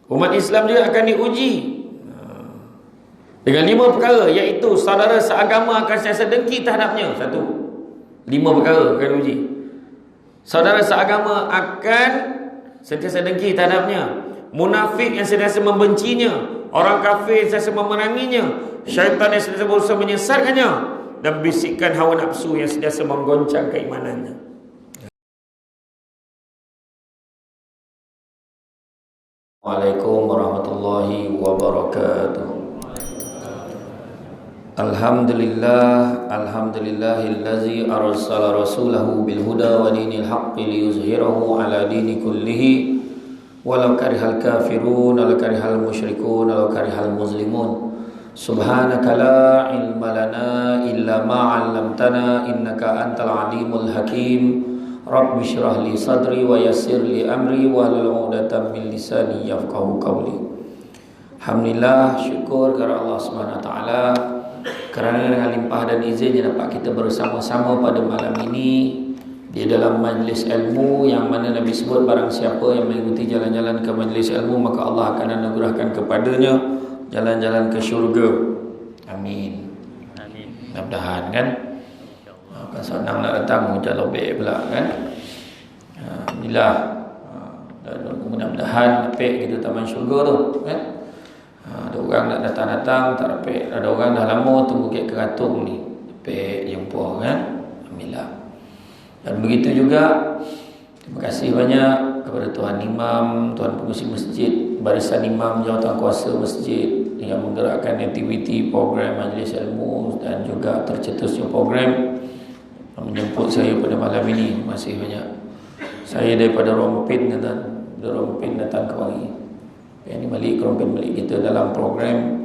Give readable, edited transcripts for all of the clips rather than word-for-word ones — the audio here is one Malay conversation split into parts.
Umat Islam juga akan diuji dengan 5 perkara, iaitu saudara seagama akan sentiasa dengki terhadapnya. 1. 5 perkara akan diuji. Saudara seagama akan sentiasa dengki terhadapnya. Munafik yang sentiasa membencinya. Orang kafir yang sentiasa memeranginya. Syaitan yang sentiasa berusaha menyesatkannya. Dan bisikan hawa nafsu yang sentiasa menggoncang keimanannya. Assalamualaikum warahmatullahi wabarakatuh. Alhamdulillahillazi arsala rasulahu bil huda wa dinil haqqi liyuzhirahu ala dini kullihi walau karihal kafirun walau karihal musyrikun walau karihal muslimun. Subhanaka la ilma lana illa ma 'allamtana innaka antal alimul hakim. Rabbi syrah li sadri wa yassir li amri wa hlul 'uqdatam min lisani yafqahu qawli. Alhamdulillah, syukur kepada Allah Subhanahu wa taala kerana dengan limpah dan izinnya dapat kita bersama-sama pada malam ini di dalam majlis ilmu yang mana Nabi sebut barang siapa yang mengikuti jalan-jalan ke majlis ilmu maka Allah akan anugerahkan kepadanya jalan-jalan ke syurga. Amin. Amin. Mudah-mudahan kan. Kan senang nak datang hujan lobek pula kan. Alhamdulillah. Dan mudah-mudahan dapat kita taman syurga tu kan. Ada orang nak datang-datang tak dapat. Ada orang dah lama tunggu kat keratung ni dapat jumpa kan. Alhamdulillah. Dan begitu juga terima kasih banyak kepada Tuan Imam, Tuan Pengurusi Masjid, barisan imam, jawatankuasa masjid yang menggerakkan aktiviti program majlis ilmu dan juga tercetusnya program menjemput saya pada malam ini. Terima kasih banyak. Saya daripada Rompin datang kemari. Yang ini balik ke Rompin balik kita dalam program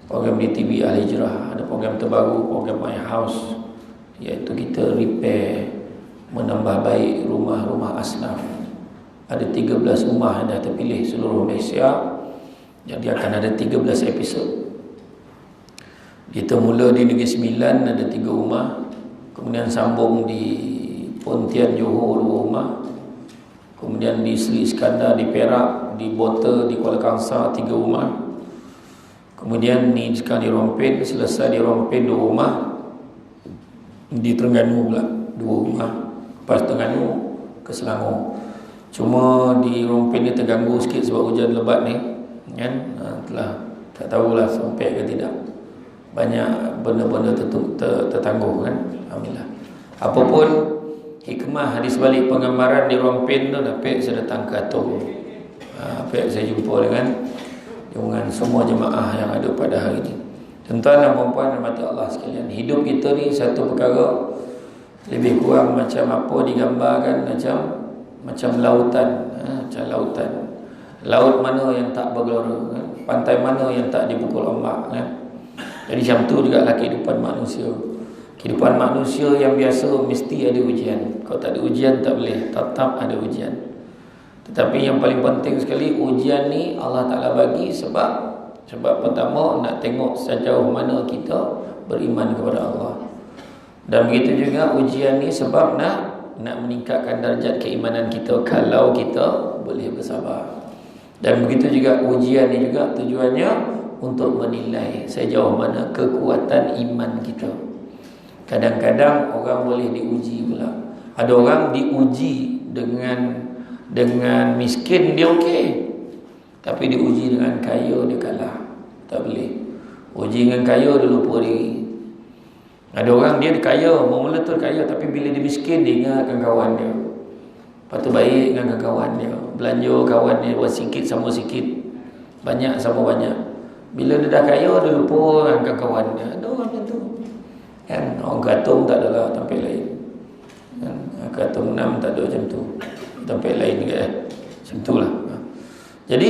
DTB Al-Hijrah. Ada program terbaru, program My House, iaitu kita repair, menambah baik rumah-rumah asnaf. Ada 13 rumah yang dah terpilih seluruh Malaysia. Jadi akan ada 13 episod. Kita mula di Negeri Sembilan ada 3 rumah. Kemudian sambung di Pontian Johor 2 rumah. Kemudian di Seri Iskandar, di Perak, di Bota, di Kuala Kangsar 3 rumah. Kemudian ni sekarang di Rompin, selesai di Rompin 2 rumah. Di Terengganu pula 2 rumah. Lepas Terengganu ke Selangor. Cuma di Rompin ni terganggu sikit sebab hujan lebat ni kan. Telah tak tahulah sampai ke tidak. Banyak benda-benda tertangguh kan. Alhamdulillah. Apapun hikmah di sebalik penggambaran di Rompin tu dapat saya datang ke Atung. Dapat saya jumpa dengan semua jemaah yang ada pada hari ini. Tuan-tuan dan puan-puan rahmati Allah sekalian, hidup kita ni satu perkara lebih kurang macam apa digambarkan macam lautan. Macam lautan. Laut mana yang tak bergelora kan? Pantai mana yang tak dipukul ombak kan? Jadi macam tu juga lah kehidupan manusia. Kehidupan manusia yang biasa mesti ada ujian. Kalau tak ada ujian tak boleh, tetap ada ujian. Tetapi yang paling penting sekali, ujian ni Allah Ta'ala bagi sebab pertama nak tengok sejauh mana kita beriman kepada Allah. Dan begitu juga ujian ni sebab nak meningkatkan darjat keimanan kita kalau kita boleh bersabar. Dan begitu juga ujian ni juga tujuannya untuk menilai sejauh mana kekuatan iman kita. Kadang-kadang orang boleh diuji pula. Ada orang diuji dengan miskin dia okey. Tapi diuji dengan kaya dia kalah. Tak boleh. Uji dengan kaya dia lupa diri. Ada orang dia kaya, mula tu kaya tapi bila dia miskin dia ingatkan kawan dia. Lepas tu baik dengan kawan dia. Belanja kawan dia buat sikit sama sikit. Banyak sama banyak. Bila dia dah kaya dia lupa dengan kawan dia. Ada orang macam tu. Kan orang katung tak adalah tempat lain. Kan katung 6 tak ada macam tu. Tempat lain juga macam itulah. Jadi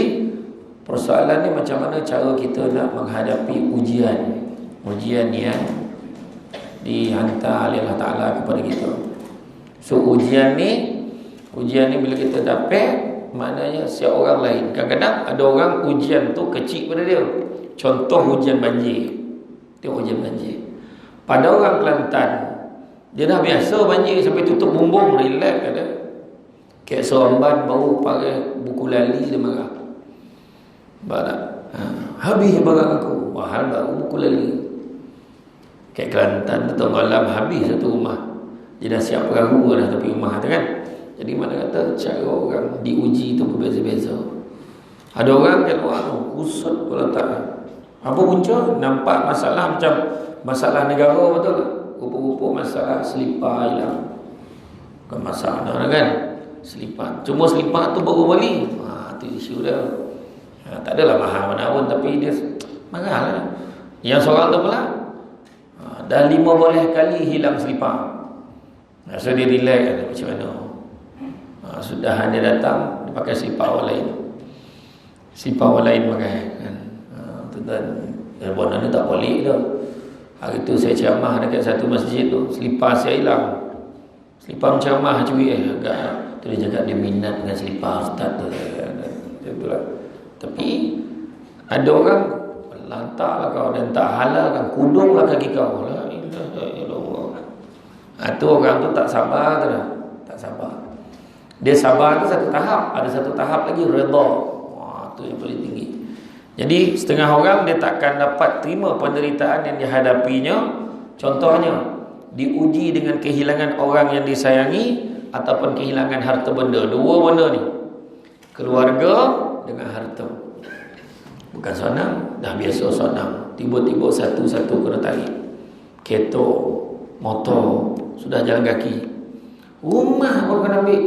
persoalan ni macam mana cara kita nak menghadapi ujian. Ujian yang dihantar oleh Allah Ta'ala kepada kita. So ujian ni bila kita dapat, maknanya siap orang lain. Kadang-kadang ada orang ujian tu kecil pada dia. Contoh hujan banjir. Tengok hujan banjir. Pada orang Kelantan, dia dah biasa banjir sampai tutup bumbung, relax ada. Kayak Seramban baru pakai buku lali dia marah. Barat. Habis barang aku. Mahal baru buku lali. Kat Kelantan tu malam habis satu rumah. Dia dah siap perahu dah tepi rumah tu kan. Jadi mana kata cara orang diuji tu berbeza-beza. Ada orang kat luar tu kusut pula tak. Apa punca? Nampak masalah macam masalah negara betul tak? Rupa-rupa masalah selipar hilang. Bukan masalah kan? Selipar. Cuma selipar tu baru balik. Tu isu dia. Tak adalah mahal mana pun, tapi dia mahal lah. Yang seorang tu pula dah 15 kali hilang selipar. So dia relax macam mana. Sudah dia datang, dia pakai selipar orang lain. Selipar orang lain pakai kan. Dan bonan dia tak boleh dah. Hari tu saya ceramah dekat satu masjid tu, selipar saya hilang. Selipar ceramah cuy agak tu dia cakap dia minat dengan selipar ustaz tu. Itulah. Tapi ada orang lantaklah kau dan tak halalkan, kudunglah kaki kau. La ilaha illallah. Tu orang tu tak sabar tu dah. Tak sabar. Dia sabar tu satu tahap, ada satu tahap lagi redha. Tu yang paling tinggi. Jadi setengah orang dia takkan dapat terima penderitaan yang dihadapinya. Contohnya diuji dengan kehilangan orang yang disayangi ataupun kehilangan harta benda. Dua benda ni. Keluarga dengan harta. Bukan senang, dah biasa senang. Tiba-tiba satu-satu kena tarik. Kereta, motor, sudah jalan kaki. Rumah baru kena ambil.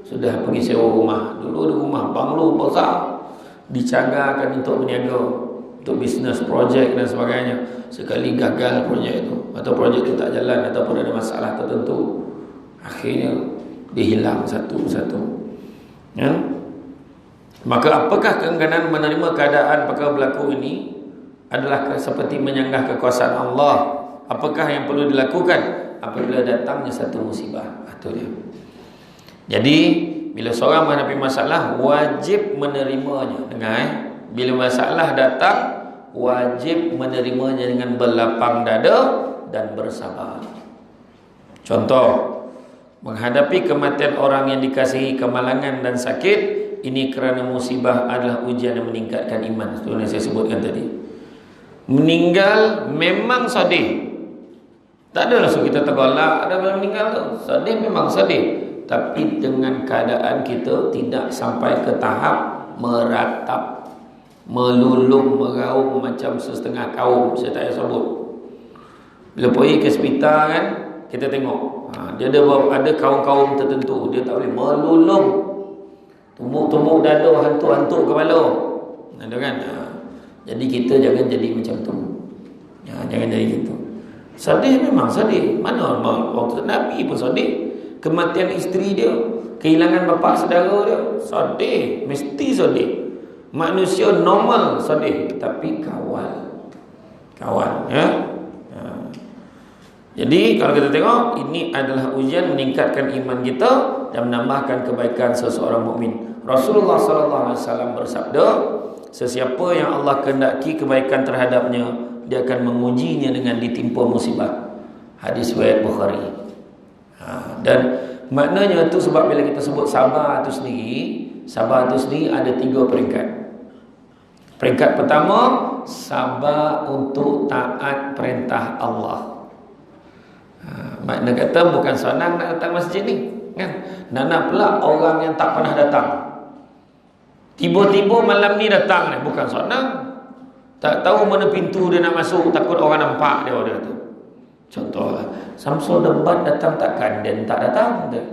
Sudah pergi sewa rumah. Dulu ada rumah banglo besar. Dicanggarkan untuk berniaga, untuk bisnes, projek dan sebagainya. Sekali gagal projek itu, atau projek itu tak jalan, ataupun ada masalah tertentu, akhirnya dihilang satu-satu. Ya? Maka apakah keengganan menerima keadaan perkara berlaku ini adalah seperti menyanggah kekuasaan Allah. Apakah yang perlu dilakukan apabila datangnya satu musibah? Itu dia. Jadi bila seorang menghadapi masalah, wajib menerimanya. Dengar bila masalah datang, wajib menerimanya dengan berlapang dada dan bersabar. Contoh, menghadapi kematian orang yang dikasihi, kemalangan dan sakit, ini kerana musibah adalah ujian yang meningkatkan iman. Itu yang saya sebutkan tadi. Meninggal memang sedih. Tak adalah so kita tergolak ada orang meninggal tu. Sedih memang sedih. Tapi dengan keadaan kita tidak sampai ke tahap meratap, melulung, meraung macam setengah kaum. Saya tak payah sebut. Bila pergi ke hospital kan, kita tengok dia ada kaum-kaum tertentu, dia tak boleh melulung, tumbuk-tumbuk dada, hantuk-hantuk kepala. Ada kan? Jadi kita jangan jadi macam tu. Jangan jadi gitu. Sedih memang sedih. Mana waktu Nabi pun sedih. Kematian isteri dia, kehilangan bapa saudara dia, sedih, mesti sedih. Manusia normal sedih, tapi kawan ya. Jadi kalau kita tengok, ini adalah ujian meningkatkan iman kita dan menambahkan kebaikan seseorang mukmin. Rasulullah sallallahu alaihi wasallam bersabda, sesiapa yang Allah kehendaki kebaikan terhadapnya, dia akan mengujinya dengan ditimpa musibah. Hadis riwayat Bukhari. Dan maknanya tu sebab bila kita sebut sabar tu sendiri ada 3 peringkat. Peringkat pertama, sabar untuk taat perintah Allah. Makna kata bukan senang nak datang masjid ni kan. Nak pula orang yang tak pernah datang, tiba-tiba malam ni datang ni, bukan senang. Tak tahu mana pintu dia nak masuk, takut orang nampak dia tu. Contohlah, Samsul Debat datang takkan dan tak datang dia.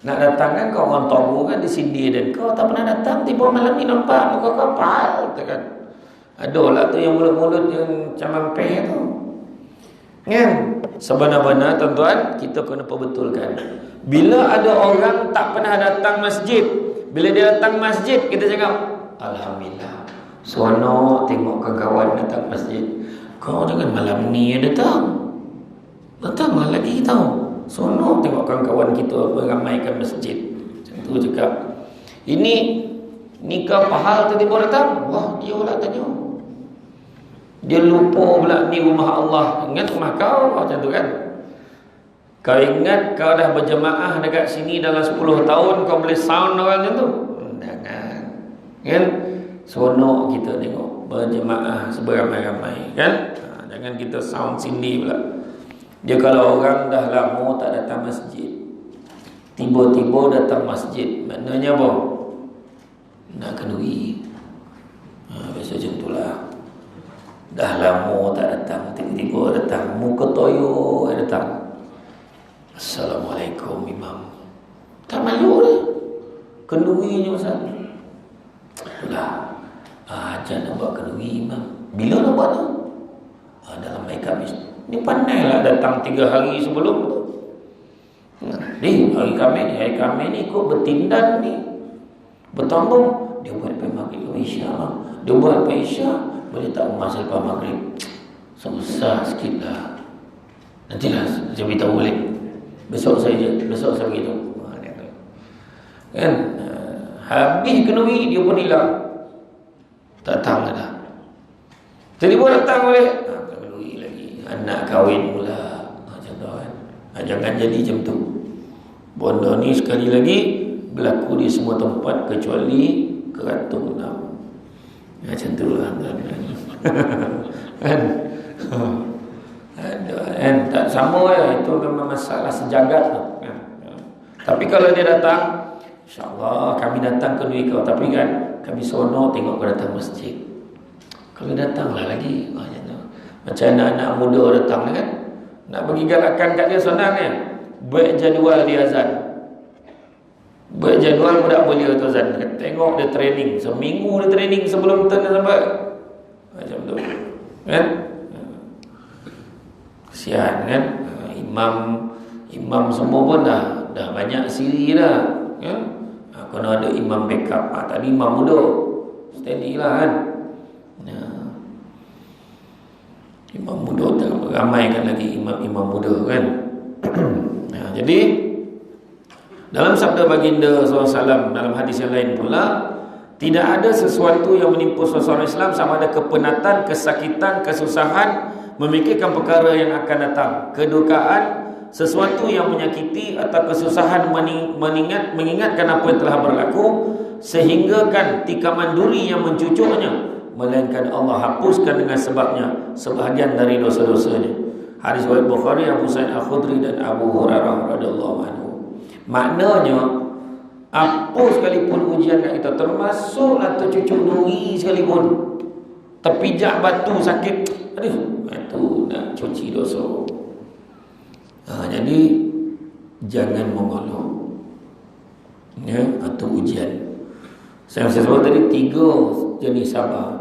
Nak datang kan kau orang tahu kan disindir dan kau tak pernah datang, tiba malam ni nampak muka kau pal kan. Adalah tu yang mulut-mulut yang macam ampeh tu. Kan? Sebenar-benar tuan-tuan, kita kena perbetulkan. Bila ada orang tak pernah datang masjid, bila dia datang masjid, kita cakap alhamdulillah. Seronok tengok kawan datang masjid. Kau jangan malam ni datang. Datanglah lagi tahu. Seronok tengok kawan-kawan kita meramaikan masjid. Macam tu cakap. Ini nikah pahal tiba-tiba datang. Wah, dia pula tanya. Dia lupa pula ni rumah Allah. Ingat rumah kau macam tu kan. Kau ingat kau dah berjemaah dekat sini dalam 10 tahun, kau boleh sound orang macam tu? Jangan. Kan? Seronok kita tengok berjemaah seberamai-ramai kan. Jangan kita sound sini pula. Dia kalau orang dah lama tak datang masjid, tiba-tiba datang masjid, maknanya apa? Nak kenduri. Biasa macam itulah. Dah lama tak datang, tiba-tiba datang, muka toyo datang. Assalamualaikum imam. Tak malu dah. Kenduri je Ustaz. Itulah. Ajar nak buat kenduri imam. Bila nak buat tu? Dalam hari Khamis. Ni pandailah datang 3 hari sebelum tu. Ni hari Khamis ni ikut bertindan ni. Bertambung. Dia buat sampai maghrib ke Isya. Dia buat sampai Isya. Boleh tak masa lepas maghrib? Susah sikit lah. Nantilah saya beritahu balik. Besok saya beritahu. Kan? Habis kenduri dia pun hilang. Tak datang dah. Tiba-tiba datang balik. Kenduri lagi. Anak kahwin pula. Macam tu kan. Jangan jadi macam tu. Bondo ni sekali lagi berlaku di semua tempat kecuali Keratung Enam. Macam tu lah. Kan? Kan? Tak sama ya. Itu memang masalah sejagat tu. Tapi kalau dia datang, InsyaAllah kami datang ke duit kau. Tapi kan kami seronok tengok kau datang masjid. Kalau datanglah lagi. Macam anak-anak muda datang kan. Nak bagi galakan kat dia senang kan. Buat jadual dia azan. Buat jadual budak belia tu azan. Tengok dia training. Seminggu dia training sebelum turn dia sampai. Macam tu. Kan? Kesian kan. Imam semua pun dah banyak siri dah. Kan? Kena ada imam backup. Tadi imam muda steady lah kan. Imam muda ramaikan lagi imam muda kan. Jadi dalam sabda baginda SAW dalam hadis yang lain pula, tidak ada sesuatu yang menimpa seseorang Islam sama ada kepenatan, kesakitan, kesusahan, memikirkan perkara yang akan datang, kedukaan, sesuatu yang menyakiti atau kesusahan mengingatkan apa yang telah berlaku, sehingga kan tikaman duri yang mencucuknya, melainkan Allah hapuskan dengan sebabnya sebahagian dari dosa-dosanya. Hadis riwayat Bukhari, Abu Sa'id Al-Khudri dan Abu Hurairah radhiyallahu anhu. Maknanya apa sekalipun ujian kat kita, termasuklah tercucuk duri sekalipun, terpijak batu sakit, aduh, itu nak cuci dosa. Jadi jangan mengeluh ya, atau ujian. Saya sebut tadi 3 jenis sabar.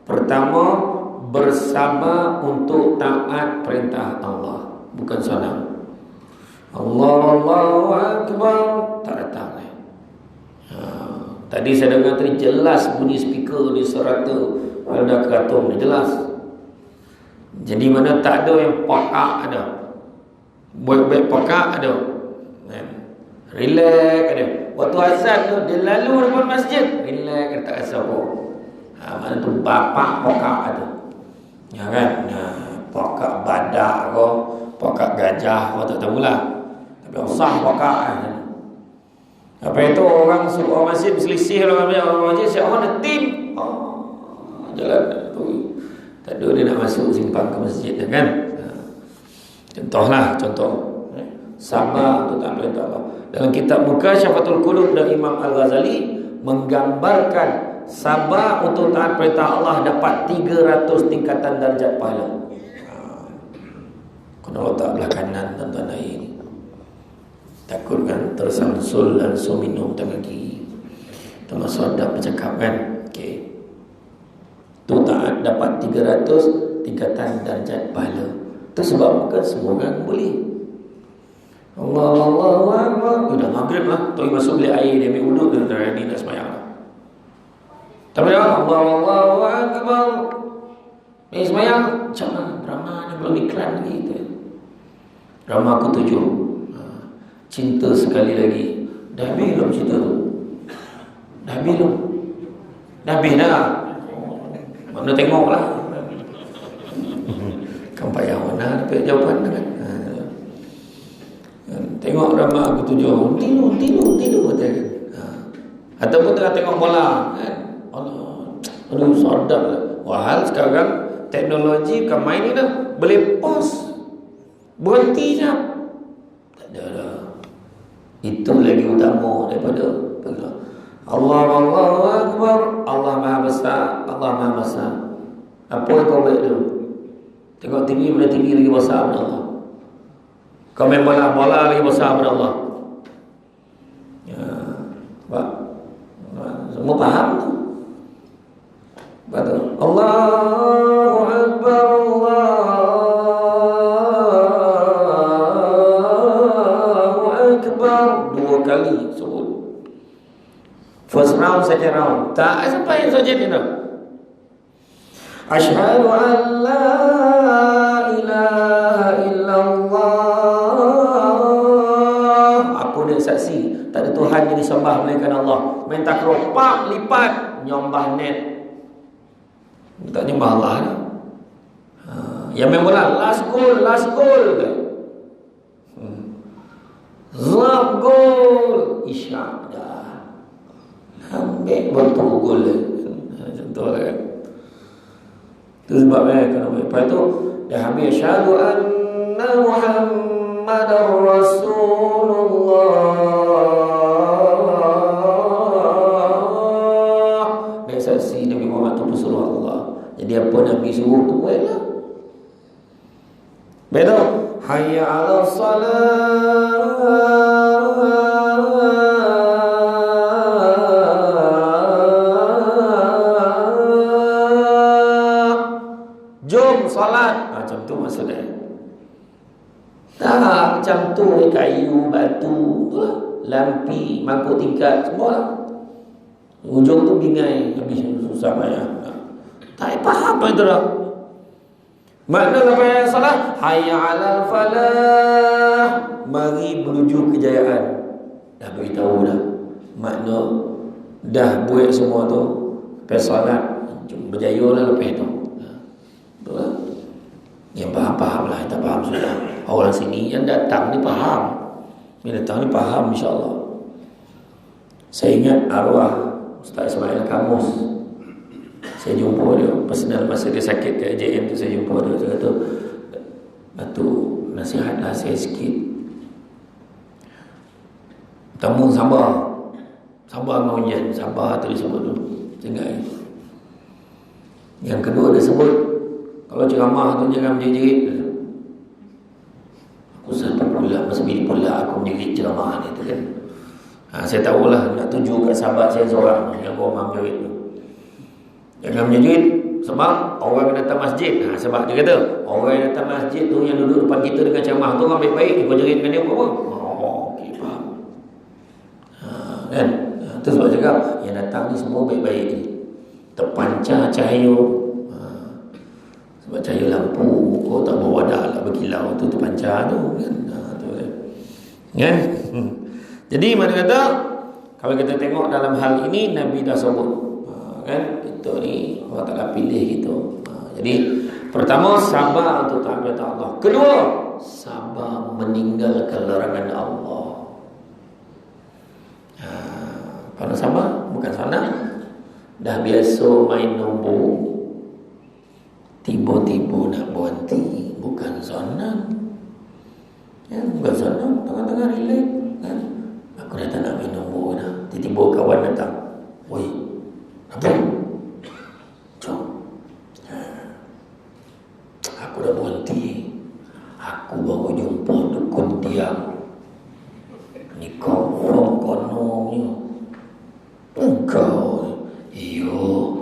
Pertama, bersabar untuk taat perintah Allah, bukan senang. Allahu Akbar tak datang. Tadi saya dengar tadi jelas bunyi speaker di serata Alda Keratung ni jelas. Jadi mana tak ada yang pakak ada. Buat-buat pakak ada. Relax ada. Waktu azan tu dia lalu depan masjid, relax, dia tak rasa apa. Mana tu bapak pakak ada. Ya kan? Pakak badak ke, pakak gajah, kau tak tahulah. Tapi usah pakak kan. Apa itu orang suruh orang masjid berselisih orang masjid, siapa nak tim? Jalan tu. Tak ada dia nak masuk simpang ke masjid kan? Contoh sama untuk tak perintah Allah. Dalam kitab Mukasyafatul Qulub dari Imam Al-Ghazali menggambarkan sabar untuk taat perintah Allah dapat 300 tingkatan darjat pahala. Kena letak belah kanan tuan-tuan air ni. Takut kan tersamsul dan minum tangan kiri. Termasuk adab bercakap kan. Okey. Tu taat dapat 300 tingkatan darjat pahala. Itu sebab bukan semua orang boleh. Allahu Akbar. Dah maghrib lah. Tuan masuk bilik air, dia ambil uduk, dia dah ready nak sembahyang lah. Tapi Allahu Akbar. Ni sembahyang macam mana? Drama ni belum iklan lagi tu. Drama aku 7. Cinta sekali lagi. Dah habis belum cerita tu? Dah habis belum? Dah habis dah. Mana tengoklah. Kan payah mana dapat jawapan kan? Tengok drama aku 7. Tidur kata kan. Ataupun tengah tengok bola kan. Allah, Aduh, sadap lah. Wahal sekarang teknologi bukan main ni dah. Boleh pause, berhenti je. Tak ada dah. Itu lagi utama daripada Allahu Akbar, Allah Maha Besar, Allah Maha Besar. Apa yang kau buat tu? Tengok TV, mana TV lagi besar daripada Allah. Kau main bola lagi besar daripada Allah. Ya, Pak. Semua faham tu. Betul. Allahu Akbar, Allahu Akbar. 2 kali sebut. First round, second round. Tak sampai saja ni dah. Asyhadu an la ilaha illallah. Aku dia saksi, tak ada Tuhan yang disembah melainkan Allah. Main takraw, pak lipat, nyombah net. Tak nyembah Allah ni. Yang main bola, last goal ke? Zab goal, isyak dah. Ambil betul gol. Contoh kan. Itu sebabnya lepas tu dah habis syahadu anna Muhammadar Rasulullah. Dia saksi Nabi Muhammad tu pesuruh Allah. Jadi apa Nabi suruh tu buatlah. Betul? Hayya 'ala salat. Jom solat. Macam tu maksudnya. Tak macam tu kayu, batu, lampi, mangkuk tingkat, semua lah. Ujung tu bingai, habis susah payah. Tak faham apa itu dah. Makna apa yang salah? Hayya 'alal falah. Mari menuju kejayaan. Dah beritahu dah. Makna dah buat semua tu. Lepas solat, berjaya lah lepas tu. Betul? Yang faham lah, yang tak faham sudah. Orang sini yang datang ni faham. Yang datang ni faham, insya-Allah. Saya ingat arwah Ustaz Ismail Kamus. Saya jumpa dia personal masa dia sakit kat AJM tu, saya jumpa dia. Dia kata, "Batu, nasihatlah saya sikit. Tamu sabar. Sabar dengan ujian, sabar tu dia sebut tu. Jangan. Yang kedua dia sebut, kalau ceramah tu jangan menjerit. Aku sampai pula, masa bila pula aku menjerit ceramah ni tu kan. Saya tahulah nak tuju kat sahabat saya seorang yang orang menjerit tu. Jangan menjerit sebab orang yang datang masjid. Sebab dia kata, orang yang datang masjid tu yang duduk depan kita dengan ceramah tu orang baik-baik. Kau jerit dengan dia apa? Okey, faham. Kan? Itu sebab cakap yang datang ni semua baik-baik ni. Terpancar cahaya. Sebab cahaya lampu muka tak berwadah lah, berkilau tu terpancar tu kan. Tu kan. Jadi mana kata kalau kita tengok dalam hal ini Nabi dah sebut kan, kita ni Allah Ta'ala pilih gitu. Jadi pertama sabar untuk taat Allah. Kedua, sabar meninggalkan larangan Allah. Kalau sabar bukan senang. Dah biasa main nombor, tiba-tiba nak berhenti, bukan senang. Ya, bukan senang. Tengah-tengah relax kan. Aku dah tak nak main nombor dah. Tiba-tiba kawan datang. Woi, apa? Jom. Aku dah berhenti. Aku baru jumpa dukun tiang. Ni confirm kononnya. Engkau. Iyo.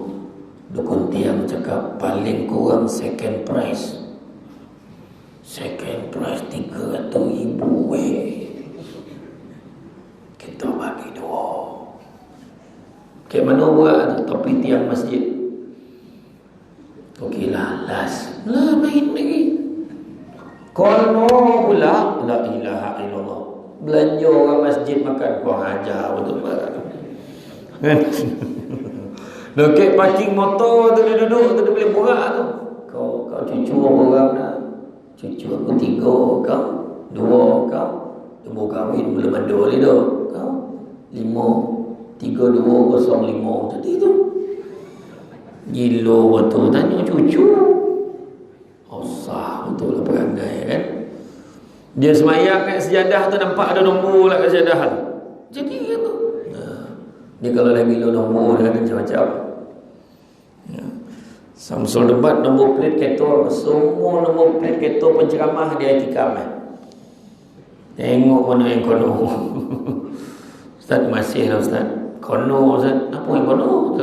Dukun tiang cakap paling kurang second price. Second price 300,000 weh. Kita bagi 2. Kayak mana buat topi tiang masjid. Okeylah, last. Lah main lagi. Kono pula, la ilaha illallah. Belanja orang masjid makan kau hajar betul-betul. Dekat parking motor tu dia duduk tu dia boleh borak tu. Kau cucu orang dah. Cucu aku 3, kau 2, kau tunggu kahwin belum ada lagi dah. Kau 5 3205 tadi tu. Gilo betul, tanya cucu. Osah betul lah perangai kan. Dia semayang kat sejadah tu nampak ada nombor lah kat sejadah tu. Jadi gitu. Dia kalau dah gilo nombor dia kata macam-macam. Samsul Debat nombor plate kereta, semua nombor plate kereta penceramah dia itikam tengok mana yang kono. Ustaz masih lah Ustaz. Kono Ustaz. Apa yang kono?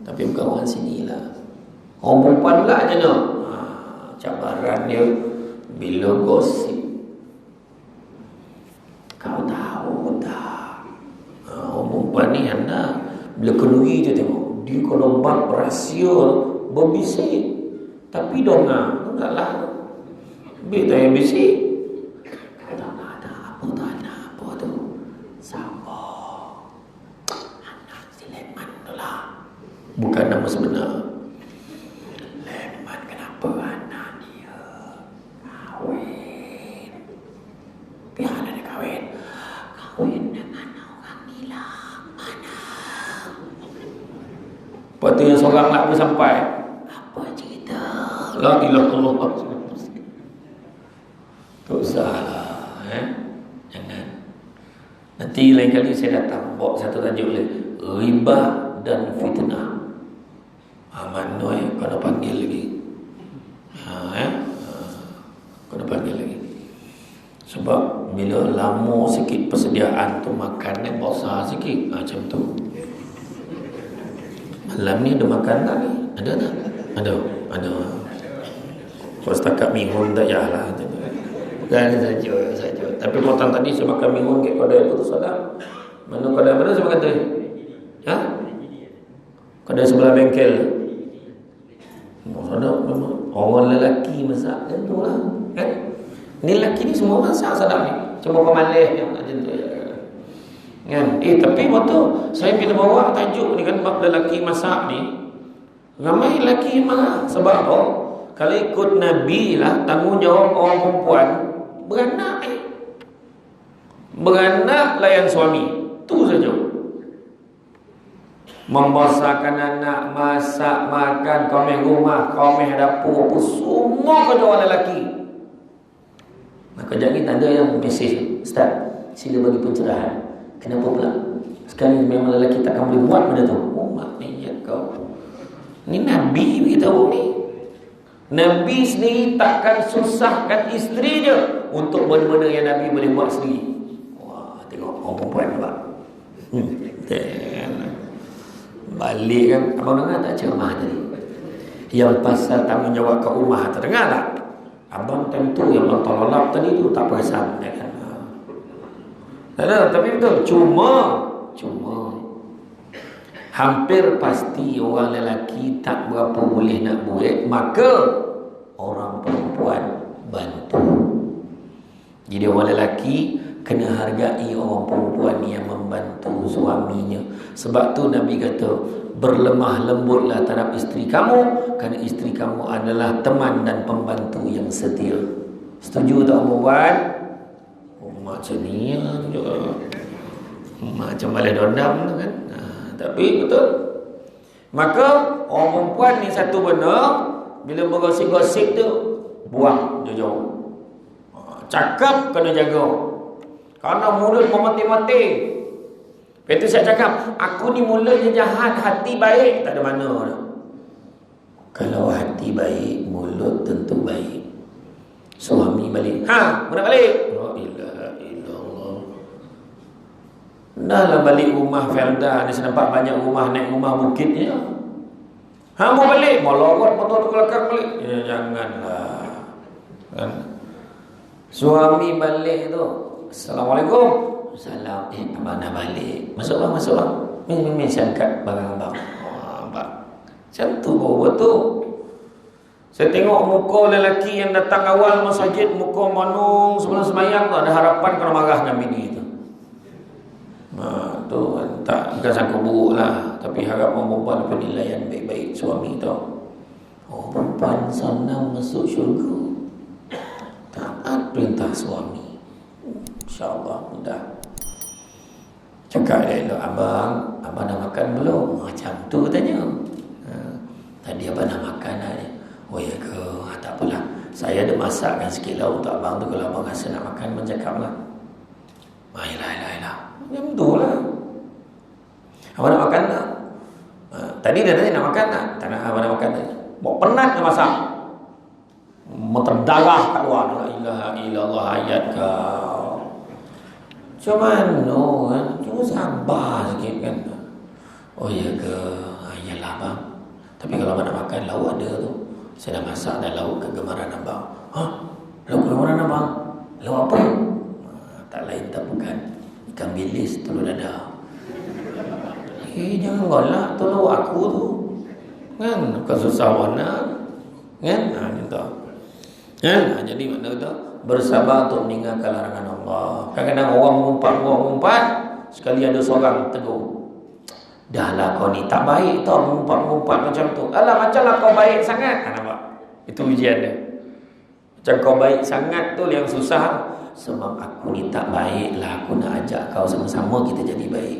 Tapi bukan orang sini lah. Orang perempuan pula je no. Cabaran dia bila gosip. Kau tahu tak? Orang perempuan ni anda bila kenduri je tengok. Dia kalau bab rahsia berbisik. Tapi dongah. Taklah. Biar tak yang bisik. Tak ada apa tu. Sabar. Anak si Leman tu lah. Bukan nama sebenar. Leman kenapa anak dia kahwin? Biar anak dia kahwin. Kahwin dengan orang gila. Mana? Lepas tu yang seorang nak pun sampai. Apa cerita? La ilaha illallah. Tak usah lah. Jangan. Nanti lain kali saya datang bawa satu tajuk lagi. Ribah dan fitnah. Manoi kena panggil lagi. Kena panggil lagi. Sebab bila lama sikit persediaan tu makan besar sikit macam tu. Malam ni ada makan tak ni? Ada tak? Ada. Kalau setakat minggu tak yalah. Kan saja. Tapi potong tadi saya makan minggu kat kedai Putus Salam. Mana kedai mana saya makan tadi? Kedai sebelah bengkel. Ada orang lelaki masak kan tu lah. Kan? Ni lelaki ni semua masak salam ni. Cuma pemalih yang macam tu. Kan? Tapi waktu saya bila bawa tajuk ni kan bab lelaki masak ni, ramai lelaki marah. Sebab apa? Kalau ikut Nabi lah, tanggungjawab orang perempuan beranak layan suami. Tu saja. Membesarkan anak, masak, makan, komeh rumah, komeh dapur, apa semua kerja orang lelaki. Maka jadi tak ada yang mesej, Ustaz, sila bagi pencerahan. Kenapa pula? Sekarang memang lelaki takkan boleh buat benda tu. Oh maknanya kau ni Nabi beritahu ni. Nabi sendiri takkan susahkan isteri je untuk benda-benda yang Nabi boleh buat sendiri. Wah, tengok orang perempuan pula. Balik kan, abang dengar tak ceramah tadi? Yang pasal tanggungjawab kat rumah terdengar tak? Abang tentu yang tolak tadi tu tak perasan kan? Tak ada, tapi betul. Cuma hampir pasti orang lelaki tak berapa boleh nak buat, maka orang perempuan bantu. Jadi orang lelaki kena hargai orang perempuan yang membantu suaminya. Sebab tu Nabi kata, berlemah lembutlah terhadap isteri kamu, kerana isteri kamu adalah teman dan pembantu yang setia. Setuju tak orang perempuan? Macam ni juga. Macam balai dondam tu kan. Tapi betul. Maka orang perempuan ni satu benda, bila bergosip-gosip tu buang jauh-jauh. Cakap kena jaga. Kerana mulut memati-mati. Lepas tu saya cakap, aku ni mulutnya jahat, hati baik, tak ada mana dah. Kalau hati baik, mulut tentu baik. Suami balik, mana balik? La ilaha illallah. Dah lah balik rumah Felda ni, saya nampak banyak rumah, naik rumah bukit ni. Mau balik, mau lawat motor tu kelakar balik. Janganlah. Kan? Suami balik tu, Assalamualaikum. Salam. Abang dah balik. Masuk bang. Min saya angkat barang abang. Abang. Macam tu bawa tu. Saya tengok muka lelaki yang datang awal masjid, muka manung sebelum semayang tu, ada harapan kalau marah dengan bini tu. Tu tak, bukan sangka buruk lah, tapi harap orang perempuan penilaian baik-baik suami tau. Oh, perempuan senang masuk syurga, taat perintah suami. InsyaAllah mudah. Cakap dia elok, abang dah makan belum? Macam tu tanya. Tadi abang dah makan aja. Oh ya ke? Tak apalah. Saya ada masakkan sikit lah untuk abang tu. Kalau abang rasa nak makan, abang cakap lah. Yelah. Macam tu lah. Abang nak makan tak? Tadi dia tanya nak makan tak? Tak nak, abang nak makan tak? Bawa penat dia masak. Terdarah kat luar. La ilaha illallah ayat kau. Macam mana kan? Cuma sabar sikit kan. Oh ya ke? Yalah bang. Tapi kalau abang nak makan, lauk ada tu. Saya dah masak dah lauk kegemaran abang. Lauk kegemaran abang? Lauk apa? Tak lain tak bukan ikan bilis telur dadah. Jangan golak tu lauk aku tu. Kan? Bukan susah warna. Kan? Gitu. Kan? Jadi makna tu bersabar untuk meninggalkan larangan Allah. Kadang-kadang orang mengumpat, sekali ada seorang tegur. Dahlah kau ni tak baik tau mengumpat macam tu. Alah macamlah kau baik sangat. Nampak? Itu ujian dia. Macam kau baik sangat tu yang susah. Sebab aku ni tak baik lah. Aku nak ajak kau sama-sama kita jadi baik.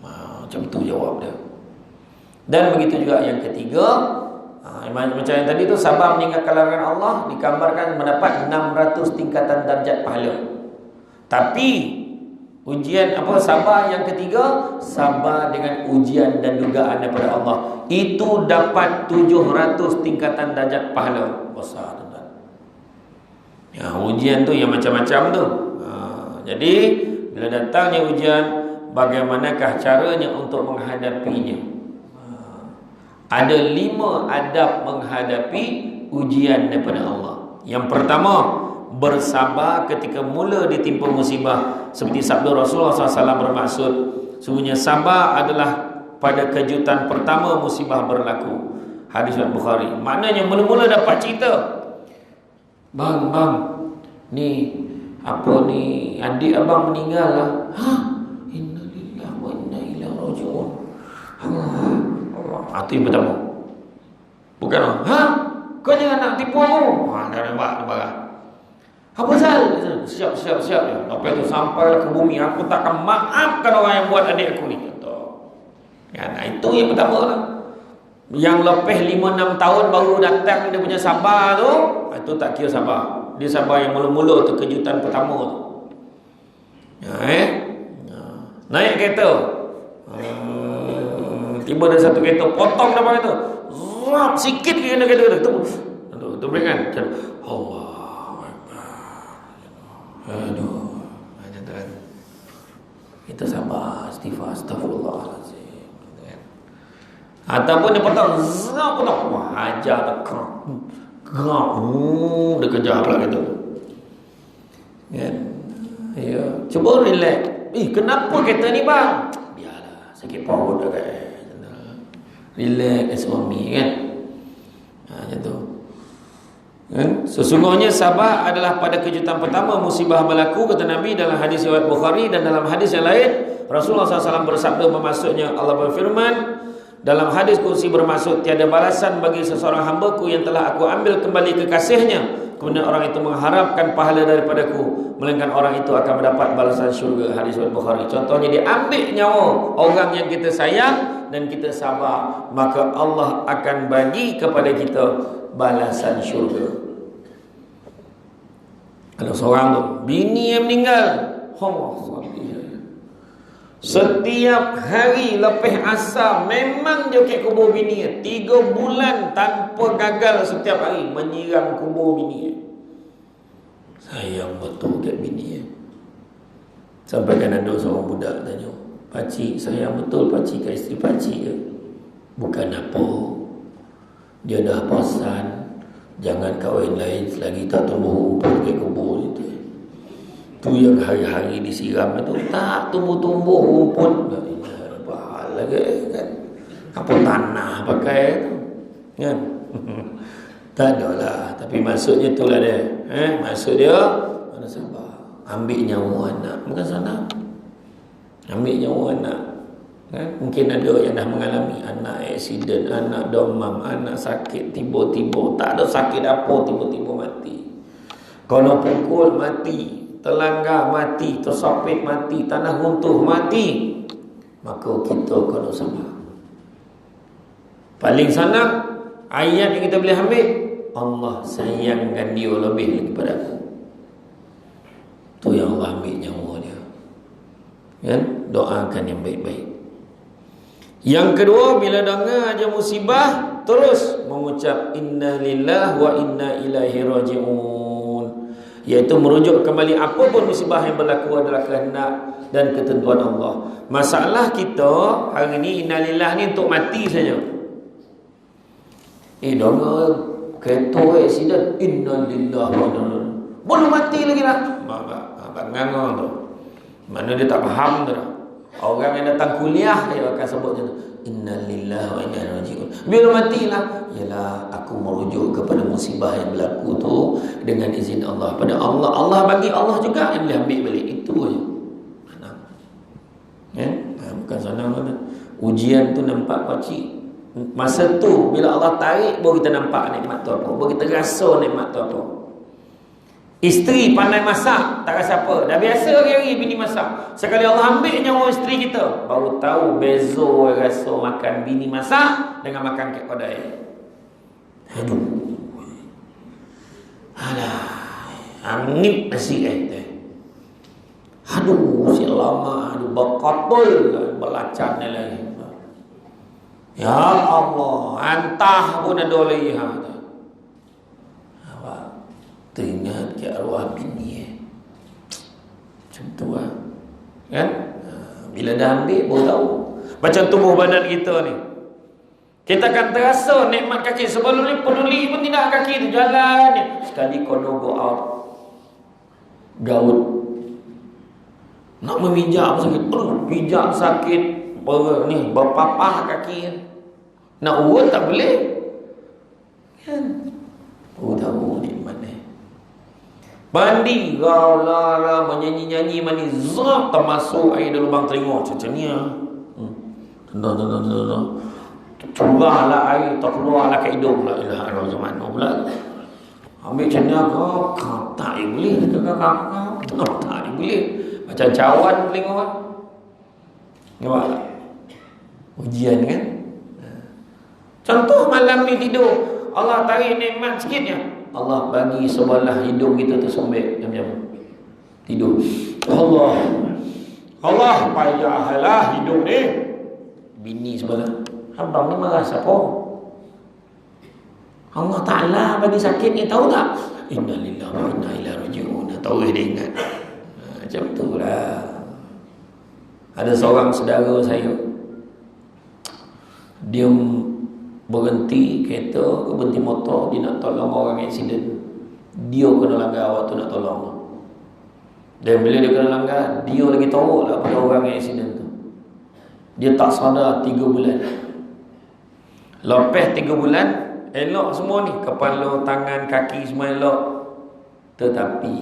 Macam tu jawab dia. Dan begitu juga yang ketiga. Macam yang tadi tu, sabar meninggalkan larangan Allah digambarkan mendapat 600 tingkatan darjat pahala. Tapi ujian sabar yang ketiga, sabar dengan ujian dan dugaan daripada Allah, itu dapat 700 tingkatan darjat pahala. Besar tuan-tuan. Ya, ujian tu yang macam-macam tu. Jadi bila datangnya ujian, bagaimanakah caranya untuk menghadapinya? Ada 5 adab menghadapi ujian daripada Allah. Yang pertama, bersabar ketika mula ditimpa musibah. Seperti sabda Rasulullah SAW bermaksud, sungguhnya sabar adalah pada kejutan pertama musibah berlaku. Hadis Bukhari. Maknanya mula-mula dapat cerita, Bang, ni adik abang meninggal lah. Innalillahi wa inna ilaihi raji'un. Itu yang pertama. Bukan kau jangan nak tipu aku. Dah nampak barang. Apa pasal? Siap. Lepas tu sampai ke bumi, aku takkan maafkan orang yang buat adik aku ni. Ya, itu yang pertama lah. Yang lepas 5-6 tahun baru datang dia punya sabar tu, itu tak kira sabar. Dia sabar yang mula-mula tu, kejutan pertama tu. Naik kereta, tiba ada satu kereta, potong depan kereta, zap sikit ke kena kereta tu beringan. Allah Akbar. Macam tu kan. Kita sabar, astagfirullahaladzim. Ataupun dia potong, zap potong, wah ajar tak gerak, dia kejar pula kereta kan. Ya, cuba relax. Kenapa kereta ni bang? Biarlah, sakit perut dah kan. Relax suami kan. Macam tu kan? Sesungguhnya sabar adalah pada kejutan pertama musibah berlaku, kata Nabi dalam hadis riwayat Bukhari. Dan dalam hadis yang lain Rasulullah SAW bersabda, bermaksudnya Allah berfirman dalam hadis kursi, bermaksud tiada balasan bagi seseorang hambaku yang telah aku ambil kembali kekasihnya, kemudian orang itu mengharapkan pahala daripadaku, melainkan orang itu akan mendapat balasan syurga. Hadis riwayat Bukhari. Contohnya, dia ambil nyawa orang yang kita sayang dan kita sabar, maka Allah akan bagi kepada kita balasan syurga. Ada seorang tu, bini yang meninggal, setiap hari lepas asar memang dia ke kubur bini. 3 bulan tanpa gagal, setiap hari menyiram kubur bini. Sayang betul kat bini. Sampai kan ada seorang budak tanya, pakcik sayang betul pakcik kat isteri pakcik ke? Bukan apa, dia dah pesan jangan kahwin lain selagi tak tumbuh rumput ke kubur itu. Tu yang hari-hari disiram itu tak tumbuh-tumbuh rumput. Pahala ke kan? Apa tanah pakai tu kan? Tak ada lah. Tapi maksudnya itulah dia. Maksud dia mana sabar. Ambil nyawa anak, bukan sana. Ambil nyawa anak. Mungkin ada yang dah mengalami anak aksiden, anak demam, anak sakit tiba-tiba, tak ada sakit apa, tiba-tiba mati. Kalau pukul mati, terlanggar mati, tersapit mati, tanah runtuh mati, maka kita kena sabar. Paling senang ayat yang kita boleh ambil, Allah sayangkan dia lebih daripada aku. Tu yang Allah ambil nyawa dia. Kan? Doakan yang baik-baik. Yang kedua, bila dengar aja musibah, terus mengucap inna lillahi wa inna ilaihi raji'un, iaitu merujuk kembali apa pun musibah yang berlaku adalah kehendak dan ketentuan Allah. Masalah kita hari ni inna lillahi ni untuk mati saja. Dengar kereta accident, inna lillahi wa inna ilaihi, belum mati lagi lah. Abang ngangor tu. Mana dia tak faham tu dah. Orang yang datang kuliah dia akan sebut macam tu, inna lillahi wa inna ilaihi raji'un. Bila matilah, ialah aku merujuk kepada musibah yang berlaku tu dengan izin Allah, pada Allah. Allah bagi, Allah juga yang boleh ambil balik. Itu aja. Senang. Ya? Bukan senang mana. Ujian tu nampak kecil. Masa tu bila Allah tarik, baru kita nampak nikmat tu apa, baru kita rasa nikmat tu apa. Isteri pandai masak, tak rasa apa. Dah biasa hari-hari bini masak. Sekali Allah ambil nyawa isteri kita, baru tahu beza rasa makan bini masak dengan makan kat kedai. Aduh. Alah. Angin nasi aduh, si lama, aduh berkotul belacan ni lagi. Ya Allah, antah pun ada lihat. Awak teringat ke arwah bini macam tu lah. Kan? Bila dah ambil baru tahu. Macam tubuh badan kita ni, kita akan terasa nikmat kaki. Sebelum ni peduli pun tidak kaki tu jalan ni. Sekali kono go out, gaut, nak memijak sakit, pijak sakit, ni berpapah kaki. Nak urut tak boleh. Kan? Tahu nikmat ni. Mandi gaulah menyanyi-nyanyi mandi zat termasuk air dalam lubang telinga macam ni ah. Curahlah air terkeluarlah ke hidung la ilaha illallah mana pula. Ambil macam ni kau tak boleh kau tak boleh. Macam cawan telinga kan. Nampak tak? Ujian kan? Contoh malam ni tidur, Allah tarik nikmat sikitnya, Allah bagi sebelah hidung kita tersombek jam-jam tidur. Allah payahlah hidung ni. Bini sebelah, abang ni marah siapa? Allah Ta'ala bagi sakit ni, tahu tak? Inna lillahi wa inna ilaihi raji'un. Tahu dia ingat. Macam tu lah. Ada seorang saudara saya, dia berhenti kereta, berhenti motor, dia nak tolong orang aksiden. Dia kena langgar, waktu nak tolong. Dan bila dia kena langgar, dia lagi teruk lah pada orang yang aksiden tu. Dia tak sadar 3 bulan. Lepas 3 bulan, elok semua ni, kepala, tangan, kaki semua elok. Tetapi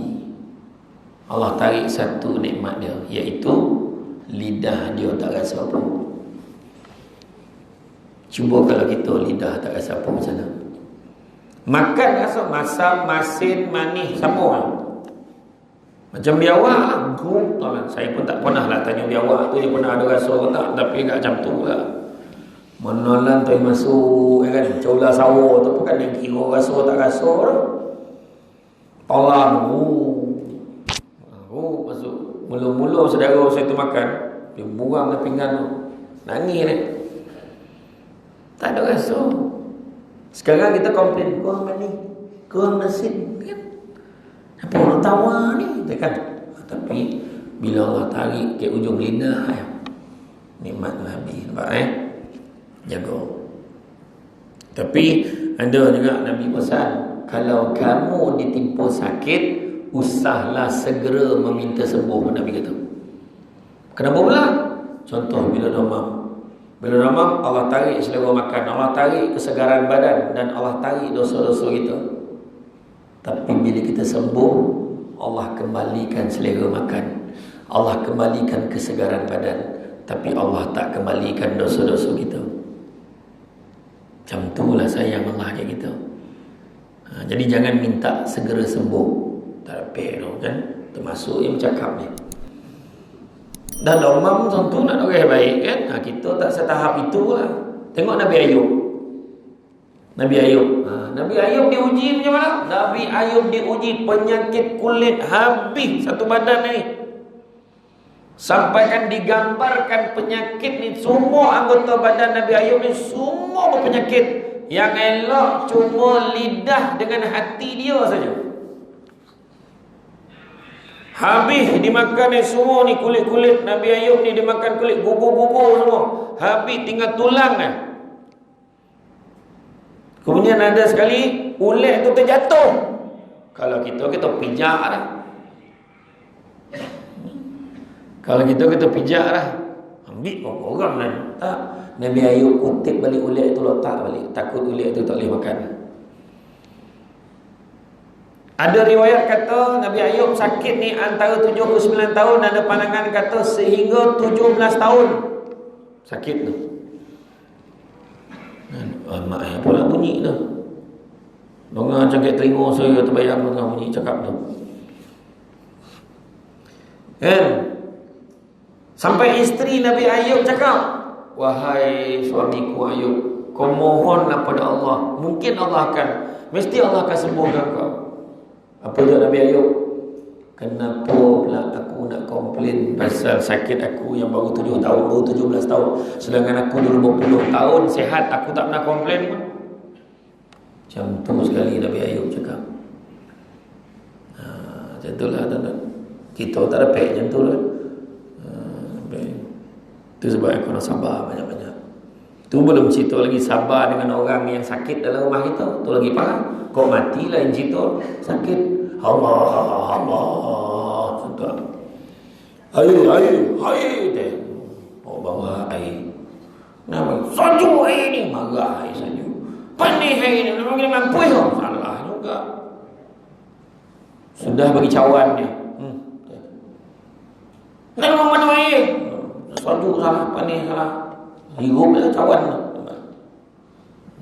Allah tarik satu nikmat dia, iaitu lidah dia tak rasa apa. Cuba kalau kita lidah tak rasa apa, macam mana? Makan rasa masam, masin, manis, sama. Macam biawak lah. Saya pun tak pernah lah tanya biawak tu dia pernah ada rasa ke tak. Tapi kat macam tu lah. Menalan tu masuk kan, cola sawah tu bukan yang kira rasa tak rasa lah. Tolang masuk. Mula-mula saudara saya tu makan, dia buang ke pinggan tu, nangis ni, tak ada rasa. Sekarang kita komplain, kurang manis, kurang masin kan? Apa orang tawa ni kan? Tapi bila Allah tarik ke ujung lidah, nikmat tu habis. Nampak jaga. Tapi ada juga Nabi pesan, kalau kamu ditimpa sakit, usahlah segera meminta sembuh. Nabi kata. Kenapa pula? Contoh bila demam. Bila demam, Allah tarik selera makan, Allah tarik kesegaran badan, dan Allah tarik dosa-dosa kita. Tapi bila kita sembuh, Allah kembalikan selera makan, Allah kembalikan kesegaran badan, tapi Allah tak kembalikan dosa-dosa kita. Macam itulah sayang Allah kayak kita. Jadi jangan minta segera sembuh, tak ada kan, termasuk yang bercakap ni. Dan domam tentu nak orang baik kan. Kita tak setahap itulah. Tengok Nabi Ayub. Nabi Ayub diuji macam mana? Nabi Ayub diuji penyakit kulit habis satu badan ni. Sampaikan digambarkan penyakit ni, semua anggota badan Nabi Ayub ni semua berpenyakit. Yang elok cuma lidah dengan hati dia saja. Habis dimakan ni semua ni, kulit-kulit Nabi Ayub ni dimakan kulit, gugur-gugur semua. Habis tinggal tulang kan. Kemudian ada sekali ulet tu terjatuh. Kalau kita pijak lah. Kalau kita pijak lah. Ambil orang lah. Tak. Nabi Ayub kutip balik ulet itu, letak balik. Takut ulet itu tak boleh makan. Ada riwayat kata Nabi Ayub sakit ni antara 7 ke 9 tahun. Ada pandangan kata sehingga 17 tahun sakit tu. Mak ayah pula bunyi tu. Dengar cakap telinga saya terbayang dengar bunyi cakap tu. Kan? Sampai isteri Nabi Ayub cakap, wahai suamiku Ayub, kau mohonlah pada Allah. Mungkin Allah mesti Allah akan sembuhkan kau. Apa dia Nabi Ayub? Kenapa pula aku nak komplain pasal sakit aku yang baru 7 tahun, baru 17 tahun. Sedangkan aku dulu 20 tahun sihat, aku tak pernah komplain pun. Macam tu sekali Nabi Ayub cakap. Macam tu lah tuan-tuan. Kita tak dapat macam tu lah. Itu sebab aku nak sabar banyak-banyak. Tu belum cerita lagi sabar dengan orang yang sakit dalam rumah kita. Tu lagi parah. Kau matilah yang cerita sakit. Allah. Tuan. Air teh. Bawa air. Nama salju air ni, marah air salju. Panih air ni, memang kena mampu ya. Salah juga. Sudah bagi cawan dia. Nak mana air? Salju salah, panih salah. Hirup dia cawan tu.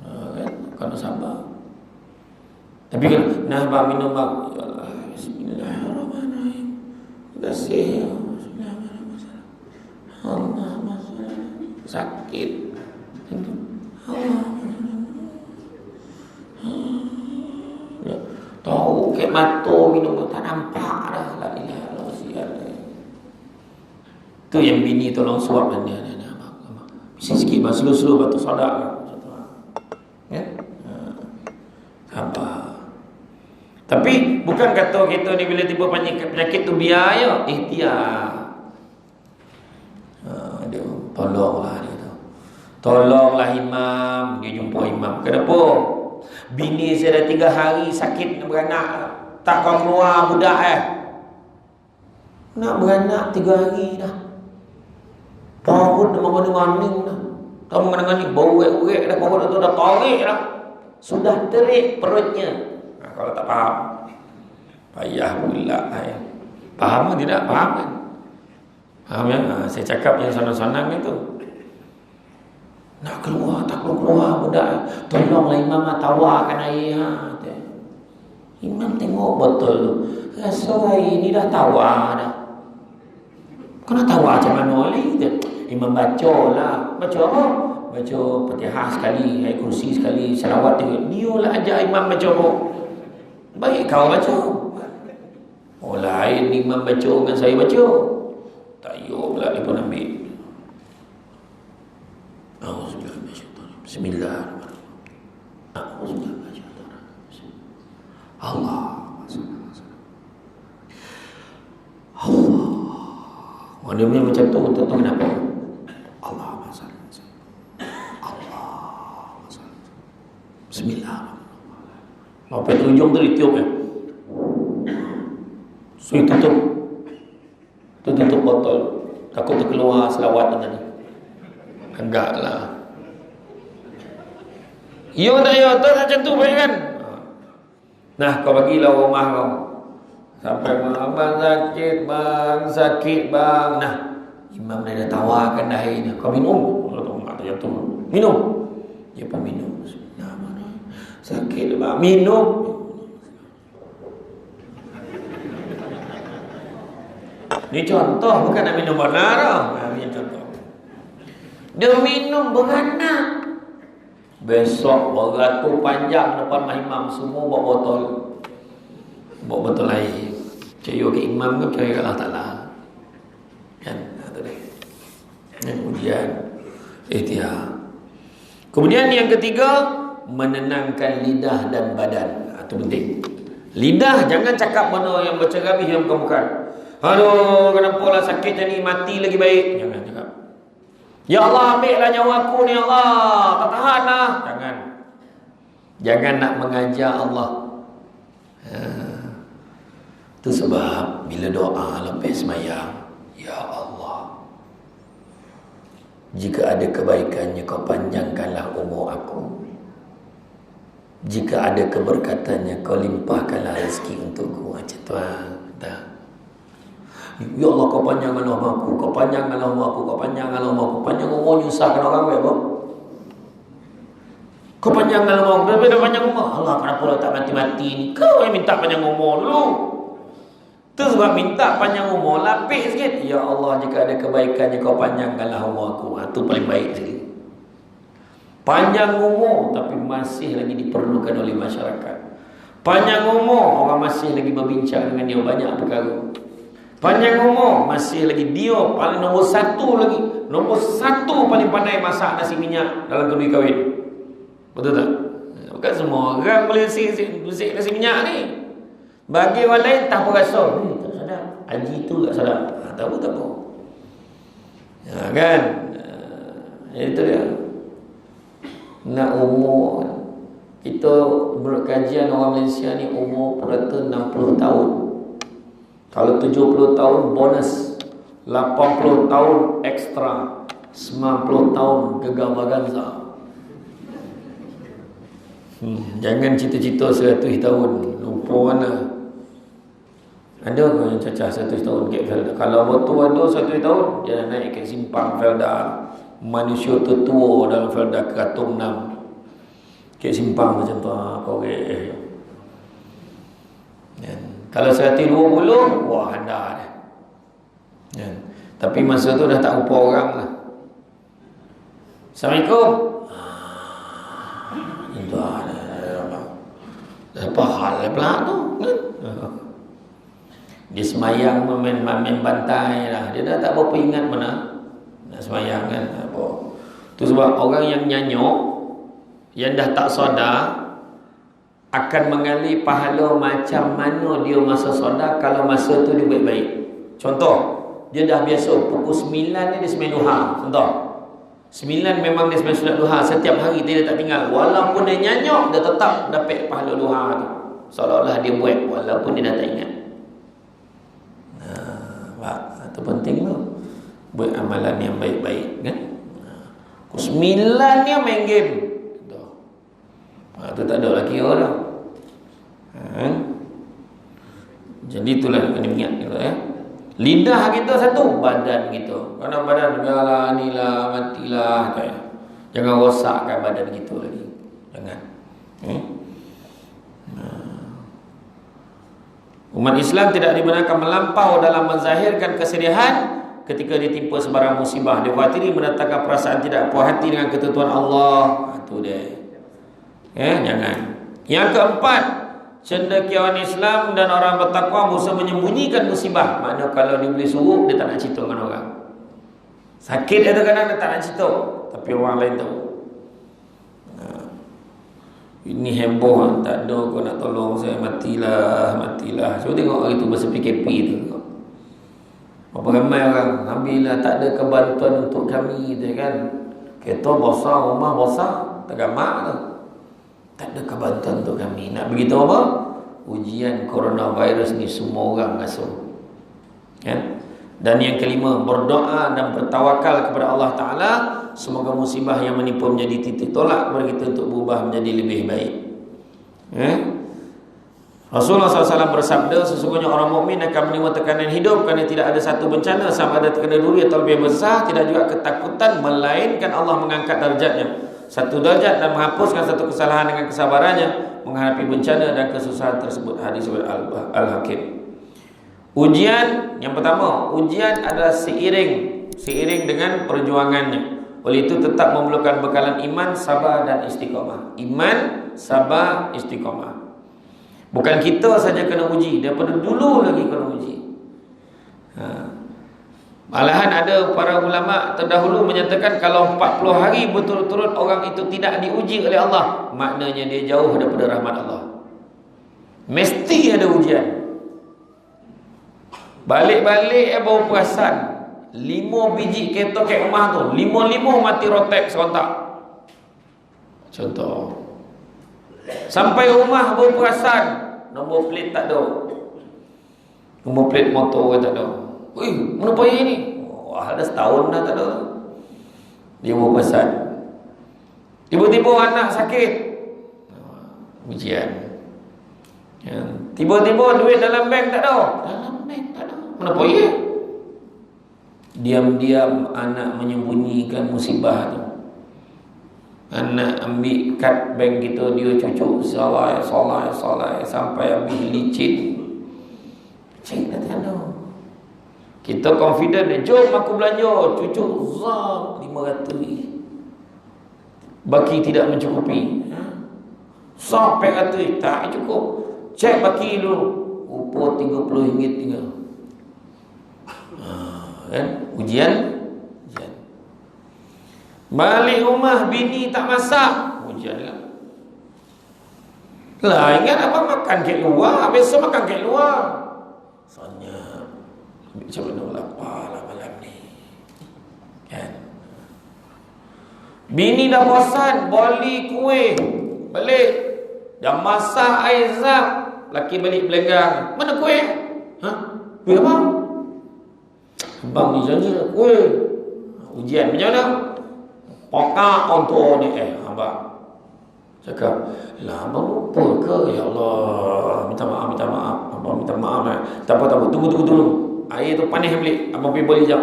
Kan? Kena sabar. Tapi kan, nah bang minum bang. Ya Allah, bismillahirrahmanirrahim. Kasih. Allah masalah. Sakit. Allah. Tahu kayak mata minum tak nampak dah. La ilaha illallah sial. Tu yang bini tolong suap dan dia. Sikit bang, slow batu sodak. Ya? Sabar. Tapi bukan kata kita ni bila tiba penyakit tu biar ya, ikhtiar. Dia tolonglah dia tu. Tolonglah imam, dia jumpa imam. Kenapa? Bini saya dah 3 hari sakit nak beranak, tak kau keluar budak nak beranak 3 hari dah. Perut dah menganing-aning dah. Tahu menganing-aning bau urek dah, perut tu dah tarik dah. Sudah terik perutnya. Kalau tak faham, payah pula. Faham ke tidak? Faham kan? Faham ya? Saya cakap yang senang-senang itu. Nak keluar, tak keluar budak. Tolonglah imam tawarkan air. Imam tengok betul tu. Rasa air ni dah tawar dah. Kau nak tawar macam mana lagi? Imam baca lah. Baca apa? Baca Fatihah sekali, ayat kursi sekali, salawat dia. Dia lah ajar imam baca apa? Baik kau baca. Oh lain imam baca dengan saya baca. Tak yuk pula dia pun ambil. Bismillahirrahmanirrahim. Allah. Dia punya macam tu untuk tu kenapa? Allah masalah. Bismillahirrahmanirrahim. Sampai ujung tu ditiup ya. So tutup. Tutup botol. Takut terkeluar selawat dengan ni. Enggaklah. Ya tak ya, tak macam tu kan? Nah, kau bagilah rumah kau. Sampai abang sakit bang. Nah, imam dah tawarkan dah air ni. Kau minum. Kalau tak mak dia tu. Minum. Dia pun minum. Sakit bang. Minum. Ni contoh, bukan nak minum benar tau. Ni contoh. Dia minum beranak. Besok beratur panjang depan imam, semua bawa botol. Bawa botol air. Percaya ke imam ke percaya ke Allah Ta'ala. Kan? Itu dia. Kemudian ikhtiar. Kemudian yang ketiga, menenangkan lidah dan badan. Itu penting. Lidah jangan cakap benda yang bercerabih yang bukan-bukan. Aduh, kenapa lah sakit ni, mati lagi baik. Jangan cakap. Ya Allah, ambil lah nyawa aku ni, Allah. Tak tahan lah. Jangan. Jangan nak mengajar Allah. Itu sebab bila doa lepas semayang, Ya Allah, jika ada kebaikannya kau panjangkanlah umur aku. Jika ada keberkatannya kau limpahkanlah rezeki untukku. Macam tu dah. Ya Allah, kau panjangkanlah umur aku, kau panjangkanlah umur aku, kau panjangkanlah umur aku. Panjang umur nyusahkan orang apa? Kau panjangkanlah umur aku. Dah panjang umur. Allah, kenapa lo tak mati-mati ni? Kau yang minta panjang umur dulu. Tu sebab minta panjang umur, lapis sikit. Ya Allah, jika ada kebaikannya kau panjangkanlah umur aku. Itu paling baik sekali. Panjang umur tapi masih lagi diperlukan oleh masyarakat. Panjang umur orang masih lagi berbincang dengan dia banyak perkara. Panjang umur masih lagi dia paling nombor satu lagi. Nombor satu paling pandai masak nasi minyak dalam kedui kahwin. Betul tak? Bukan semua orang boleh bisik nasi minyak ni. Bagi orang lain tak apa rasa. Tak sedap. Haji tu tak sedap. Tak apa. Ya, kan? Itu dia. Nak umur. Kita berkajian orang Malaysia ni umur rata 60 tahun. Kalau 70 tahun bonus, 80 tahun ekstra, 90 tahun gegar vaganza. Jangan cita-cita 100 tahun. Lupa mana. Ada ke yang cacah 100 tahun kat Felda? Kalau betul ada 100 tahun, dia naik kat simpang Felda. Manusia tertua dalam Felda Keratung 6. Kat simpang macam tu. Korek. Kalau 120, wah anda dah. Tapi masa tu dah tak rupa orang lah. Assalamualaikum. Itu apa hal pula tu? Dia semayang main bantai lah. Dia dah tak berapa ingat mana nak semayang kan. Itu sebab orang yang nyanyuk, yang dah tak sedar, akan mengalir pahala macam mana dia masa sedar kalau masa tu dia baik-baik. Contoh, dia dah biasa pukul 9 ni dia semain duha. Contoh, 9 memang dia semain sunat duha. Setiap hari dia tak tinggal. Walaupun dia nyanyuk, dia tetap dapat pahala duha tu. Seolah-olah dia buat walaupun dia dah tak ingat. Itu penting tu. Buat amalan yang baik-baik kan. Pukul 9 ni main game. Itu tak ada lagi orang. Jadi itulah kena ingat kita Lidah kita satu, badan kita. Kalau badan biarlah inilah matilah kan. Jangan rosakkan badan kita lagi. Jangan. Umat Islam tidak dibenarkan melampau dalam menzahirkan kesedihan ketika ditimpa sebarang musibah. Dikhawatiri mendatangkan perasaan tidak puas hati dengan ketentuan Allah. Itu dia. Jangan. Yang keempat, cendekiawan Islam dan orang bertakwa berusaha menyembunyikan musibah. Maknanya kalau dia boleh suruh, dia tak nak cerita dengan orang. Sakit dia kadang-kadang dia tak nak cerita, tapi orang lain tahu. Ini heboh, tak ada kau nak tolong saya, matilah. Cuba tengok hari tu masa PKP tu. Berapa ramai orang, Alhamdulillah tak ada kebantuan untuk kami tu kan. Kereta besar, rumah besar, tak gamak tu. Tak ada kebantuan untuk kami. Nak beritahu apa? Ujian coronavirus ni semua orang masuk. Kan? Dan yang kelima, berdoa dan bertawakal kepada Allah Ta'ala. Semoga musibah yang menimpa menjadi titik tolak kepada kita untuk berubah menjadi lebih baik. Rasulullah SAW bersabda, sesungguhnya orang mukmin akan menerima tekanan hidup kerana tidak ada satu bencana sama ada terkena duri atau lebih besar, tidak juga ketakutan, melainkan Allah mengangkat darjatnya satu darjat dan menghapuskan satu kesalahan dengan kesabarannya menghadapi bencana dan kesusahan tersebut. Hadis Al-Hakim. Ujian yang pertama, ujian adalah seiring dengan perjuangannya. Oleh itu tetap memerlukan bekalan iman, sabar dan istiqamah. Iman, sabar, istiqamah. Bukan kita saja kena uji, daripada dulu lagi kena uji. Malahan ada para ulama terdahulu menyatakan kalau 40 hari berturut-turut orang itu tidak diuji oleh Allah, maknanya dia jauh daripada rahmat Allah. Mesti ada ujian. Balik-balik baru perasan 5 biji kereta kat rumah tu, 5 mati rotek serentak. Contoh. Sampai rumah baru perasan nombor plate tak ada. Nombor plate motor tak ada. Ui, mana payah ni? Wah, dah setahun dah tak ada. Dia baru perasan. Tiba-tiba anak sakit. Ujian. Ya. Tiba-tiba duit dalam bank tak ada. Dalam bank tak ada. Mana payah? Diam-diam anak menyembunyikan musibah tu. Anak ambil kad bank kita, dia cucuk salah sampai habis licin. Cik dah tak ada. Kita confident, jom aku belanja, cucuk zam 500. Baki tidak mencukupi. Sampai 100 tak cukup. Cek baki dulu. Rupa RM30 tinggal. Kan? Ujian. Balik rumah bini tak masak, ujian lah. Ingat apa makan kat luar, besok makan kat luar. Soalnya macam mana lapar lah malam ni. Kan? Bini dah bosan, beli kuih, balik dah masak air zam, laki balik belenggang. Mana kuih? Kuih apa? Abang ni janji kuih. Ujian macam mana? Pokak untuk ni abang cakap, lah abang lupa ke? Ya Allah, minta maaf abang, minta maaf lah. Tak apa, tunggu dulu. Air tu panas balik, abang pergi beli jap.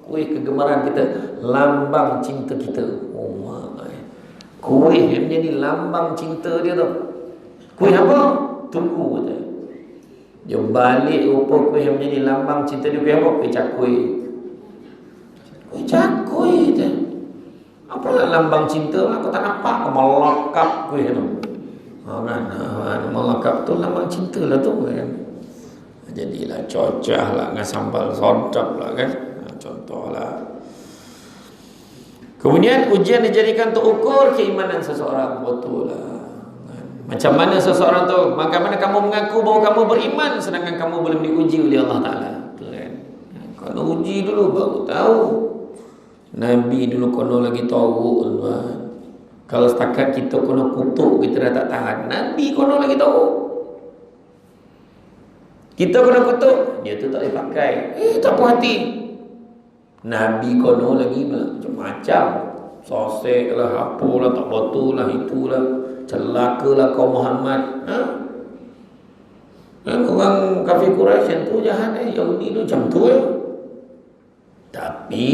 Kuih kegemaran kita, lambang cinta kita. Oh my, kuih yang menjadi lambang cinta dia tu. Kuih apa? Tunggu kata. Dia balik rupa kuih yang menjadi lambang cinta dia. Kuih apa? Kuih cakui. Kuih cakui je. Apalah lambang cinta? Aku tak nampak. Melakap kuih tu. Melakap tu lambang cinta lah tu kan. Jadilah cocah lah dengan sambal sodap lah kan. Contoh lah. Kemudian ujian dijadikan untuk ukur keimanan seseorang. Betul lah. Macam mana seseorang tu, bagaimana kamu mengaku bahawa kamu beriman sedangkan kamu belum diuji oleh Allah Ta'ala. Kan? Kalau uji dulu baru tahu. Nabi dulu kono lagi tahu tuan. Kalau setakat kita kono kutuk kita dah tak tahan, Nabi kono lagi tahu. Kita kono kutuk, dia tu tak boleh pakai. Tak puas hati. Nabi kono lagi macam-macam. Sosek lah, apalah, tak betul lah, itulah. Celakalah kaum Muhammad. Orang kafir Quraisy yang tu jahat, Yahudi tu macam tu. Tapi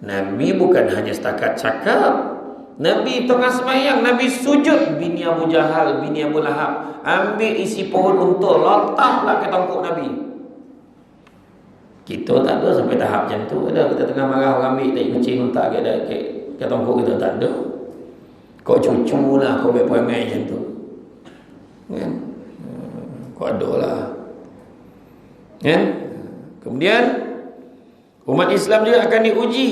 Nabi bukan hanya setakat cakap. Nabi tengah semayang, Nabi sujud. Bini Abu Jahal, bini Abu Lahab ambil isi pohon unta, letaklah ke tongkok Nabi. Kita tak ada sampai tahap macam tu. Ada kita tengah marah orang ambil tak kucing letak ke tongkok kita, tak ada. Kau cucu lah, kau berperangai macam tu kan? Kau ada lah kan? Kemudian umat Islam juga akan diuji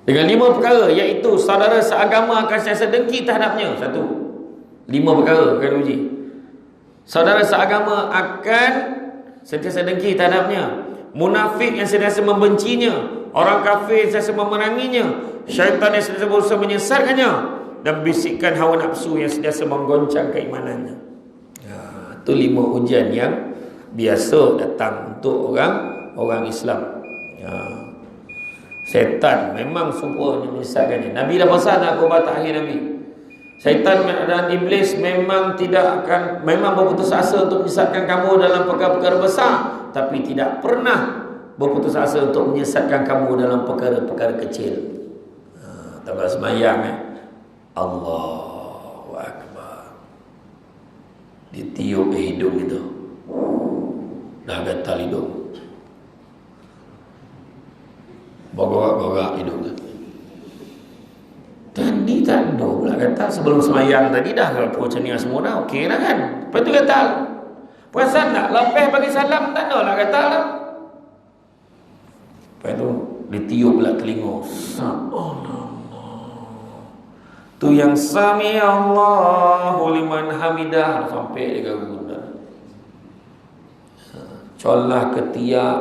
dengan 5 perkara, iaitu saudara seagama akan sentiasa dengki terhadapnya. 1. 5 perkara akan diuji. Saudara seagama akan sentiasa dengki terhadapnya. Munafik yang sentiasa membencinya. Orang kafir yang sentiasa memeranginya. Syaitan yang sentiasa berusaha menyesatkannya. Dan bisikan hawa nafsu yang sentiasa menggoncang keimanannya. Itu 5 ujian yang biasa datang untuk orang Islam. Syaitan memang suka menyesatkannya. Nabi dah pesan nak ubat akhir Nabi. Syaitan dan iblis memang berputus asa untuk menyesatkan kamu dalam perkara-perkara besar, tapi tidak pernah berputus asa untuk menyesatkan kamu dalam perkara-perkara kecil. Tambah semayang Allahu Akbar, ditiup hidung itu. dah gatal hidung. Bergorak-gorak hidung. Tadi tak ada pula gatal. Sebelum semayang tadi dah kalau macam semua dah okey dah kan. Lepas tu gatal. Perasan tak? Lepas bagi salam tak ada lah gatal dah. Lepas tu ditiup pula telinga. Tu yang sami Allahu liman hamidah sampai dia guna. Celah ketiak,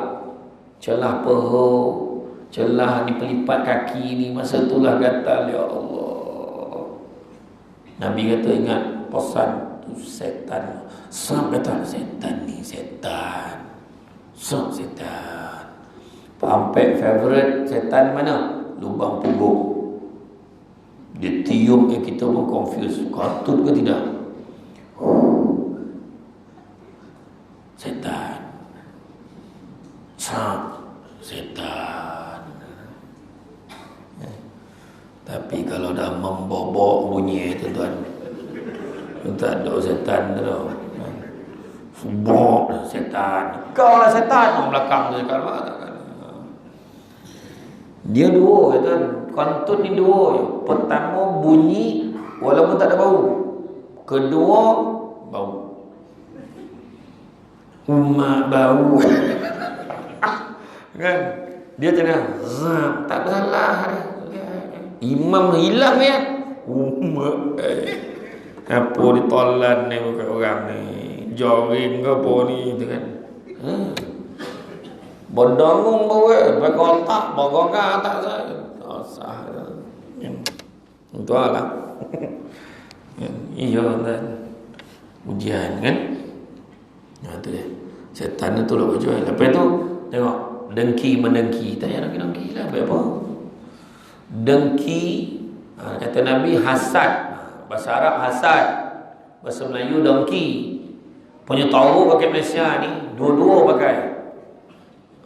celah peha, celah di pelipat kaki ni, masa itulah gatal. Ya Allah. Nabi kata ingat pesan tu setan. Sam kata setan ni setan. Setan. Sampai favorite setan mana? Lubang punggung. Dia tiup kita pun confused. Katut ke tidak? Setan. Setan. Tapi kalau dah membobok bunyi tuan-tuan, tak ada setan tu. Subok setan. Kau lah setan. Orang belakang tu cakap takkan. Dia dua tuan. Kantun ni dua. Pertama bunyi walaupun tak ada bau. Kedua bau. Bau. Kan? Dia cakap, tak salah. Imam hilang ya. Apa ditolan ni bukan orang ni. Jogging ke apa ni tu kan. Berdangung bawa, berkotak, bergogak tak saya. Sah. Untuk lah. Iya kan. Ujian kan. Tu dia. Setan tu lah berjual. Lepas tu tengok dengki menengki. Tak payah nak dengki lah. Apa? Dengki, kata Nabi hasad. Bahasa Arab hasad. Bahasa Melayu dengki. Punya tahu pakai Malaysia ni dua-dua pakai.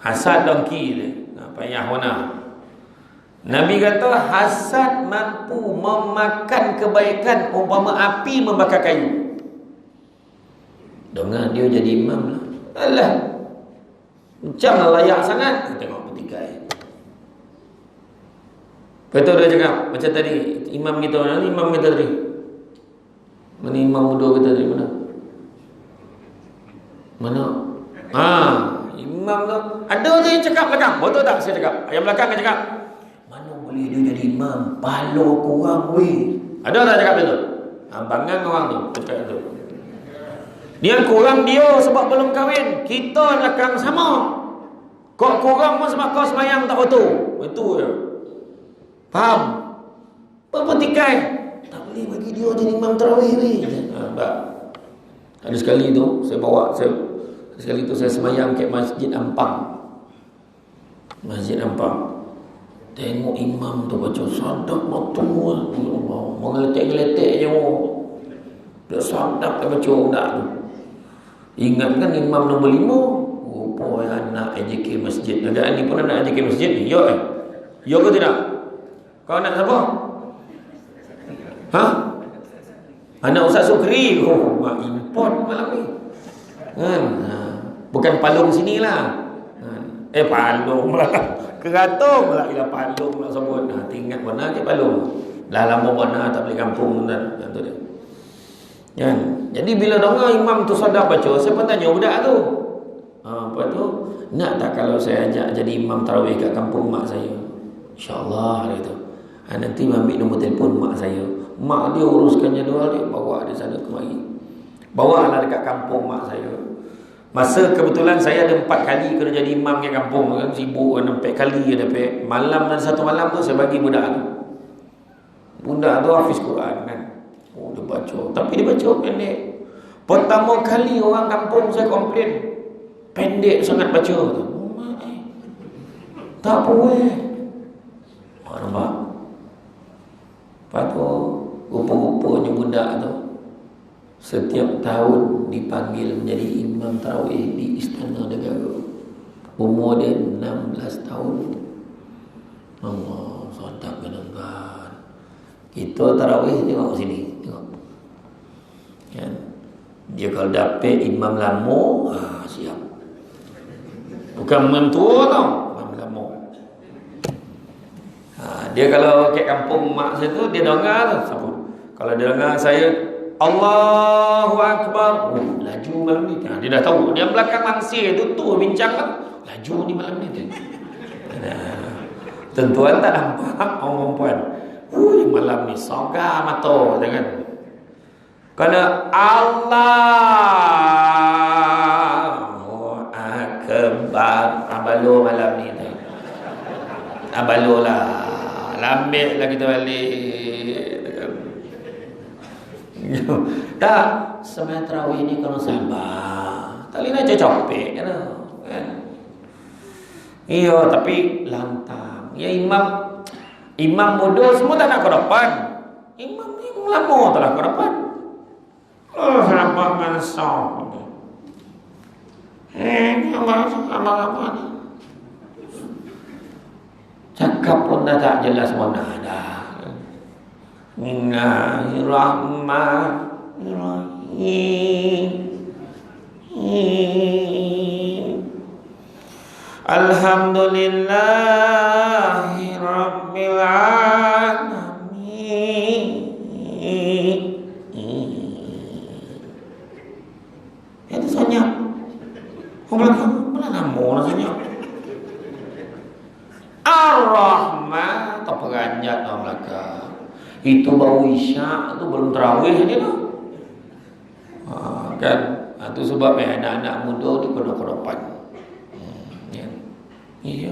Hasad dengki dia. Payah mana. Nabi kata hasad mampu memakan kebaikan umpama api membakar kayu. Dengar dia jadi imam lah. Alah. Macam layak sangat. Tengok petikai. Betul dia cakap. Macam tadi imam kita mana? Imam kita tadi. Mana imam muda kita tadi mana? Mana? Imam tu. Ada tu yang cakap belakang. Betul tak saya cakap? Yang belakang kan cakap. Mana boleh dia jadi imam? Pala kurang weh. Ada tak cakap betul? Bangang orang tu. Cakap tu. Dia kurang dia sebab belum kahwin. Kita belakang sama. Kau kurang pun sebab kau semayang tak betul. Itu je. Faham? Perpetikai. Tak boleh bagi dia jadi imam tarawih weh. Tak. Ada sekali tu sekali tu saya semayang kat Masjid Ampang. Masjid Ampang. Tengok imam tu baca sadap betul. Allah, mengeletek-geletek je. Dia sadap dia baca dak tu. Ingat kan imam nombor 5. Rupa anak AJK Masjid. Ada ni pun anak AJK Masjid ni. Ya Ya ke tidak? Kau anak siapa? Anak Ustaz Sukri. Mak import malam ni. Kan? Bukan Palung sinilah. Palung lah. Keratung lah kita Palung nak sebut. Ingat mana ke Palung? Dah lama mana tak balik kampung kan. Tu dia. Kan? Jadi bila dengar imam tu sadar baca, saya pun tanya budak tu. Apa tu? Nak tak kalau saya ajak jadi imam tarawih kat kampung mak saya? InsyaAllah dia tu. Nanti ambil nombor telefon mak saya. Mak dia uruskan jadual dia, bawa dia sana kemari. Bawa lah dekat kampung mak saya. Masa kebetulan saya ada 4 kali kena jadi imam kat kampung kan, sibuk kan, 4 kali ada dapat. Malam dan satu malam tu saya bagi budak tu. Budak tu hafiz Quran kan. Dia baca, tapi dia baca pendek. Pertama kali orang kampung saya komplain, pendek sangat baca tu. Tak boleh. Nampak? Lepas tu rupa-rupanya budak tu setiap tahun dipanggil menjadi imam tarawih di Istana Negara. Umur dia 16 tahun. Allah, sedap kan. Kita tarawih tengok sini, tengok. Kan? Dia kalau dapat imam lama, siap. Bukan mentua tau, lama. Dia kalau ke kampung mak saya tu, dia dengar tu. Kalau dia dengar saya Allahu Akbar, laju malam ni. Dia dah tahu. Dia belakang langsir tu bincang kan. Laju ni malam ni tu. Tentuan tak nampak orang perempuan. Malam ni sogar mata jangan. Kalau Allahu Akbar, abalo malam ni tu. Abalo lah. Lambik lah kita balik. Tak, sembahyang tarawih ni kalau sabar. Tak boleh nak copek kan? Iya, tapi lantang. Ya imam bodoh semua tak nak ke depan. Imam ni lama tak nak ke depan. Oh, sabar mansah. Apa ni? Cakap pun tak jelas mana dah. Bismillahirrahmanirrahim. Alhamdulillahi Rabbil Alamin. Itu senyap. Belakang nama rasanya. Ar-Rahman tak peranjat dalam belakang. Itu bau isyak tu belum tarawih ni tu. Kan? Itu sebab anak-anak muda tu kena ke depan. Iya.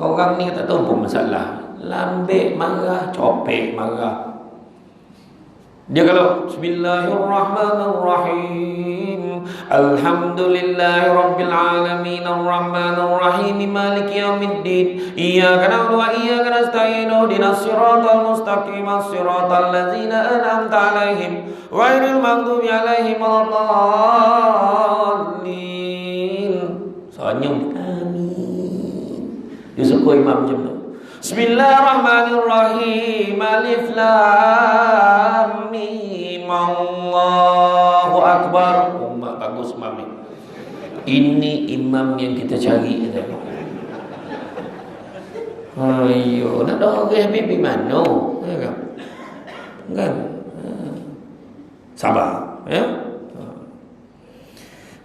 Orang ni tak tahu pun masalah. Lambik marah, copek marah. Dia kalau Bismillahirrahmanirrahim. Alhamdulillahirabbil alamin arrahmanirrahim maliki yaumiddin. Iyyaka na'budu wa iyyaka nasta'in ihdinas siratal mustaqim siratal ladzina an'amta 'alaihim ghairil maghdubi 'alaihim waladdallin. Senyum amin. Dia suka imam macam tu. Bismillahirrahmanirrahim. Alif lam mim. Allahu Akbar. Mak bagus imam ni. Ini imam yang kita cari. Ayo, nak doa ke Habib mana? Kan? Sabar, ya.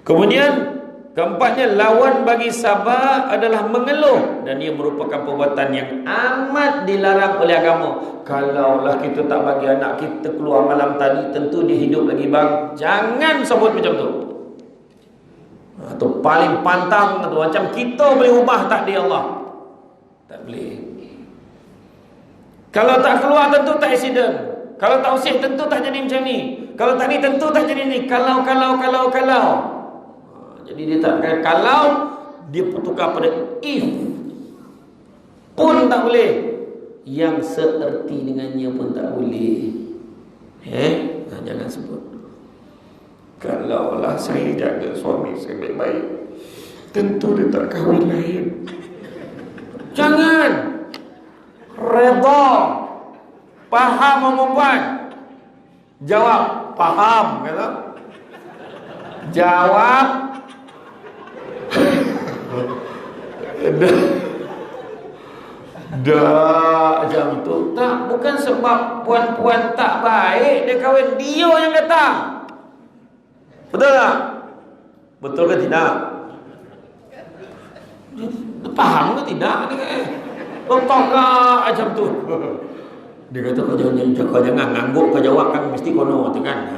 Kemudian keempatnya, lawan bagi sabar adalah mengeluh, dan ia merupakan perbuatan yang amat dilarang oleh agama. Kalaulah kita tak bagi anak kita keluar malam tadi, tentu dia hidup lagi bang. Jangan sebut macam tu. Itu paling pantang tu. Macam kita boleh ubah takdir Allah. Tak boleh. Kalau tak keluar tentu tak accident. Kalau tak usih tentu tak jadi macam ni. Kalau tak ni tentu tak jadi ni. Kalau. Jadi dia tak kata kalau, dia tukar pada if. Pun tak boleh. Yang seerti dengannya pun tak boleh. Jangan sebut. Kalaulah saya jaga suami saya baik-baik, tentu dia tak kahwin lain. Jangan. Redha. Faham perempuan? Jawab faham, kata. Jawab dah macam tu. Tak, bukan sebab puan-puan tak baik dia kahwin, dia yang datang. Betul tak? Betul ke tidak? Faham ke tidak? Betul ke macam tu? Dia kata kau jangan ngangguk, kau jawab kan mesti kono tu kan.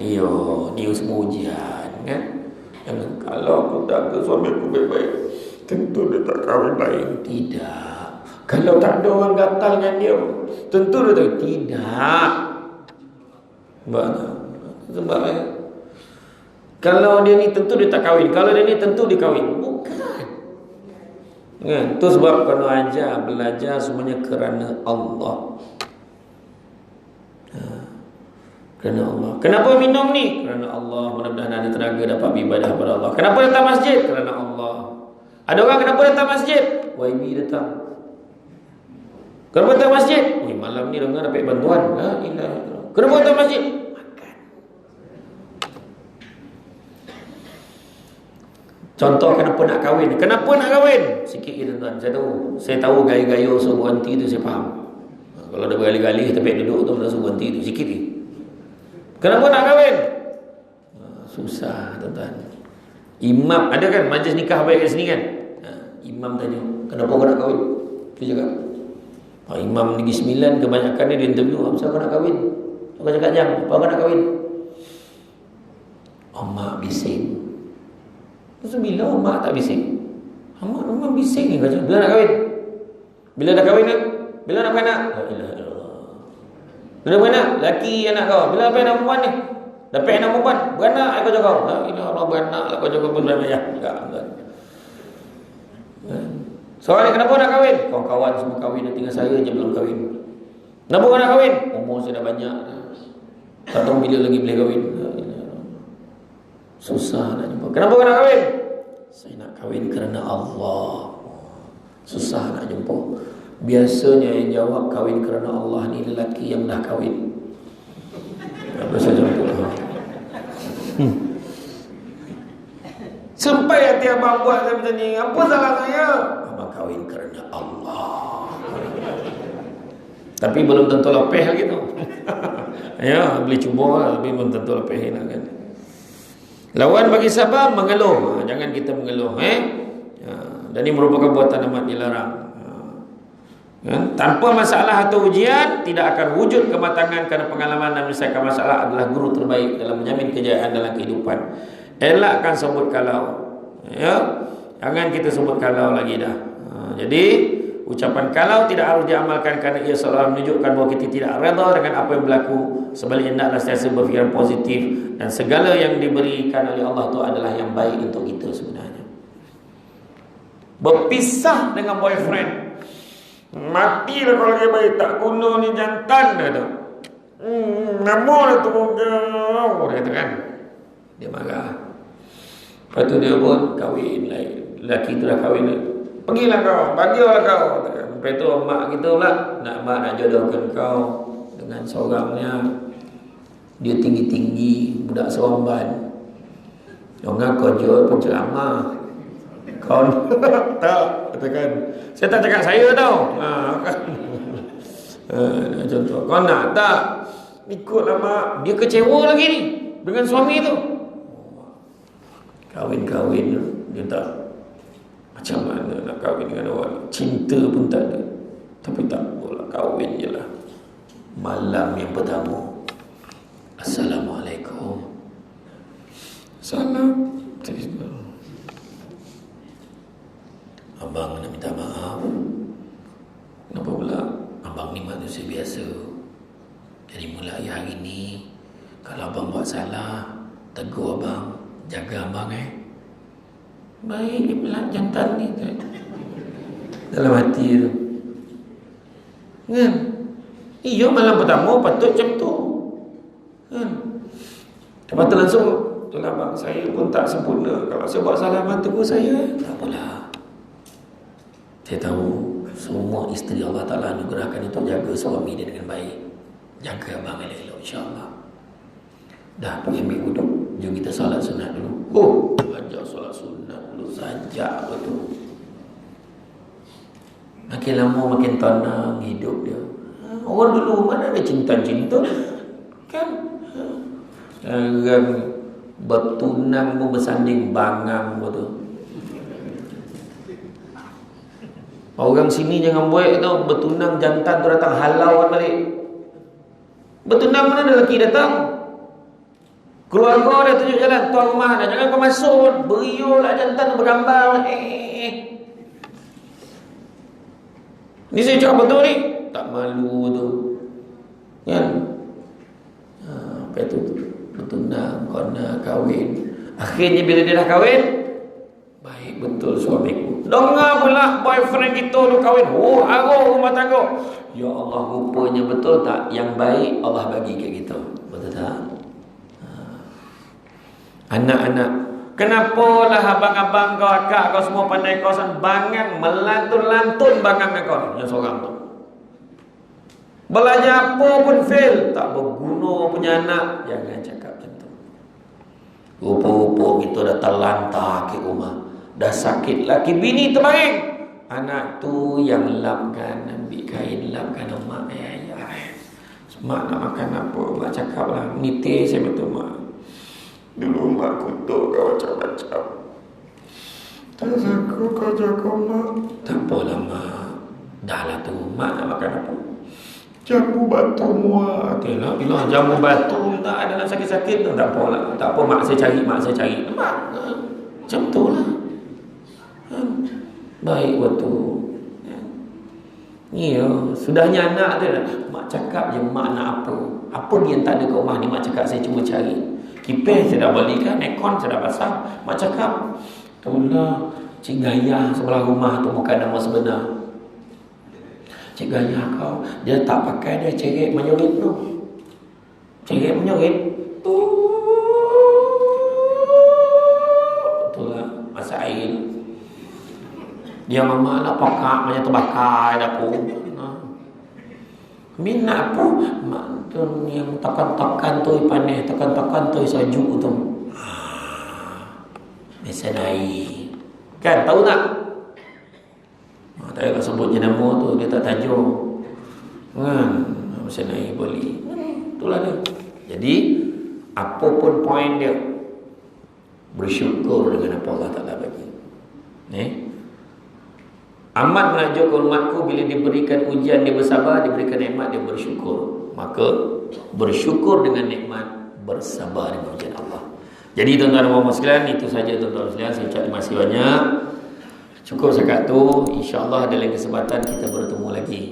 Ni semua ujian kan. Kalau aku tak ke suami aku baik-baik, tentu dia tak kahwin lain. Tidak. Kalau tak ada orang gatal dengan dia, tentu dia tak. Tidak. Sebab kalau dia ni tentu dia tak kahwin, kalau dia ni tentu dia kahwin. Bukan. Kan? Itu sebab kena belajar semuanya kerana Allah. Kerana Allah. Kenapa minum ni? Kerana Allah. Mudah-mudahan ada tenaga dapat beribadah kepada Allah. Kenapa datang masjid? Kerana Allah. Ada orang kenapa datang masjid? YB datang. Kenapa datang masjid? Malam ni dengar dapat bantuan. Kenapa datang masjid? Makan. Contoh kenapa nak kahwin. Kenapa nak kahwin? Sikit je tuan-tuan. Saya tahu gaya-gaya suruh berhenti tu saya faham. Kalau ada bergali-gali tapi duduk tu suruh berhenti tu sikit je. Kenapa nak kahwin? Susah tuan-tuan. Imam ada kan majlis nikah baik kat sini kan? Imam tanya, kenapa kau nak kahwin? Dia cakap. Imam Negeri Sembilan kebanyakan dia interview, apa kau nak kahwin? Kau cakap jangan, apa kau nak kahwin? Mak bising. Terus bila mak tak bising? Mak bising ni kata. Bila nak kahwin? Bila dah kahwin kan? Bila nak beranak? La ilaha illallah. Bila beranak? Laki anak kau. Bila apa anak perempuan ni? Dapat anak perempuan? Beranak kau jaga. La ilaha illallah, beranak lah kau jaga pun banyak. Soalan ni kenapa nak kahwin? Kawan-kawan semua kahwin, tinggal saya je belum kahwin. Kenapa kau nak kahwin? Umur saya dah banyak. Tak tahu bila lagi boleh kahwin. Susah nak jumpa. Kenapa kau nak kahwin? Saya nak kahwin kerana Allah. Susah nak jumpa. Biasanya yang jawab kahwin kerana Allah ni lelaki yang dah kahwin. Apa saja jumpa. Sampai hati abang buat saya macam ni. Apa salah saya? Abang kahwin kerana Allah. Tapi belum tentu lepeh lagi tu. Ya, boleh cuba lah, tapi belum tentu lepeh lah kan. Lawan bagi sabar mengeluh. Jangan kita mengeluh dan ini merupakan buatan amat dilarang. Tanpa masalah atau ujian tidak akan wujud kematangan, kerana pengalaman dan menyelesaikan masalah adalah guru terbaik dalam menjamin kejayaan dalam kehidupan. Elakkan sebut kalau. Jangan kita sebut kalau lagi dah. Jadi ucapan kalau tidak harus diamalkan kerana ia seolah menunjukkan bahawa kita tidak redha dengan apa yang berlaku. Sebaliknya hendaklah sentiasa berfikiran positif dan segala yang diberikan oleh Allah itu adalah yang baik untuk kita sebenarnya. Berpisah dengan boyfriend, matilah kalau dia baik, tak guna ni jantan dah tu. Nama dah tu dia kata kan. Dia marah. Lepas tu dia pun kahwin lagi. Lelaki tu dah kahwin. Pergilah kau, bagilah kau. Lepas tu mak kita pula nak jodohkan kau dengan seorangnya. Dia tinggi-tinggi, budak Seremban. Orang kau jual penceramah. Kau tak, katakan. Saya tak cakap saya tau. Kan. Contoh, kau nak tak? Ikutlah mak. Dia kecewa lagi ni dengan suami tu. Kahwin-kahwin dia tak. Macam mana nak kahwin dengan orang? Cinta pun tak ada. Tapi tak apalah, kahwin je lah. Malam yang pertama, Assalamualaikum. Salam. Abang nak minta maaf. Kenapa pula? Abang ni manusia biasa. Jadi mulai hari ni, kalau abang buat salah, tegur abang, jaga abang Baik dia pelak jantan ni dalam hati tu kan. Iya, malam pertama patut macam tu kan. Lepas tu langsung itulah bang, saya pun tak sempurna. Kalau saya buat salah abang tegur saya, tak apalah. Saya tahu semua isteri Allah Ta'ala anugerahkan untuk jaga suami dia dengan baik. Jaga abang elok-elok, insyaAllah. Dah pergi ambil wuduk, jom kita solat sunat dulu. Ajar solat sunat dulu saja betul. Makin lama makin tenang hidup dia. Orang dulu mana ada cinta-cinta kan. Sekarang bertunang pun bersanding bangang betul. Orang sini jangan buat tau, bertunang jantan tu datang halau balik. Bertunang mana ada lelaki datang? Keluarga dia tunjuk jalan, tuan rumah dah, jangan kau masuk, beriul lah jantan bergambar. Ni saya cakap betul ni, tak malu tu kan. Lepas tu bertunang, kena kahwin. Akhirnya bila dia dah kahwin, baik betul suamiku. Dengar pula boyfriend kita tu kahwin. Haru rumah tangga. Ya Allah, rupanya betul tak? Yang baik Allah bagi kat kita. Betul tak? Anak-anak, kenapa lah abang-abang kau, akak kau semua pandai kawasan bangang, melantun-lantun bangang kau yang seorang tu. Belajar apa pun fail, tak berguna punya anak. Jangan cakap macam tu. Rupa-rupa kita dah terlantar ke rumah. dah sakit laki bini terbaring. Anak tu yang lapkan, ambil kain lapkan mak ayah. Mak nak makan apa? Mak cakap lah, niti saya betul mak. Dulu mak kutuk kau macam-macam. Tak aku kau jaga mak. Tak apalah mak. Dah lah tu, mak nak makan apa? Jamu batu muat. Okeylah, bila jamu batu tak ada nak sakit-sakit tu tak apalah. Tak apa mak saya cari. Mak macam tu lah. Baik waktu ya, sudahnya anak dia mak cakap je mak nak apa dia yang tak ada kat rumah ni. Mak cakap saya cuba cari kipas saya dah balikan, aircon saya dah pasang. Mak cakap itulah Cik Gaya sebelah rumah tu bukan nama sebenar. Cik Gaya kau dia tak pakai, dia cerit menyerit tu. Cerit menyerit itulah masa air. Dia mama nak pakak macam terbakar dapur. Minat apa? Mak tu yang tekan-tekan tu panas, tekan-tekan tu sejuk tu. Mesin air. Kan tahu tak? Tak payah sebut jenama tu, dia tak tajuk. Kan? Mesin air boleh. Itulah dia. Jadi apa pun poin dia, bersyukur dengan apa Allah Ta'ala bagi. Amat menunjukkan umatku bila diberikan ujian dia bersabar, diberikan nikmat dia bersyukur. Maka bersyukur dengan nikmat, bersabar dengan ujian Allah. Jadi tuan-tuan dan puan-puan sekalian, itu saja tuan-tuan sekalian. Saya ucap terima kasih banyak. Cukup sekat tu. InsyaAllah dalam kesempatan kita bertemu lagi.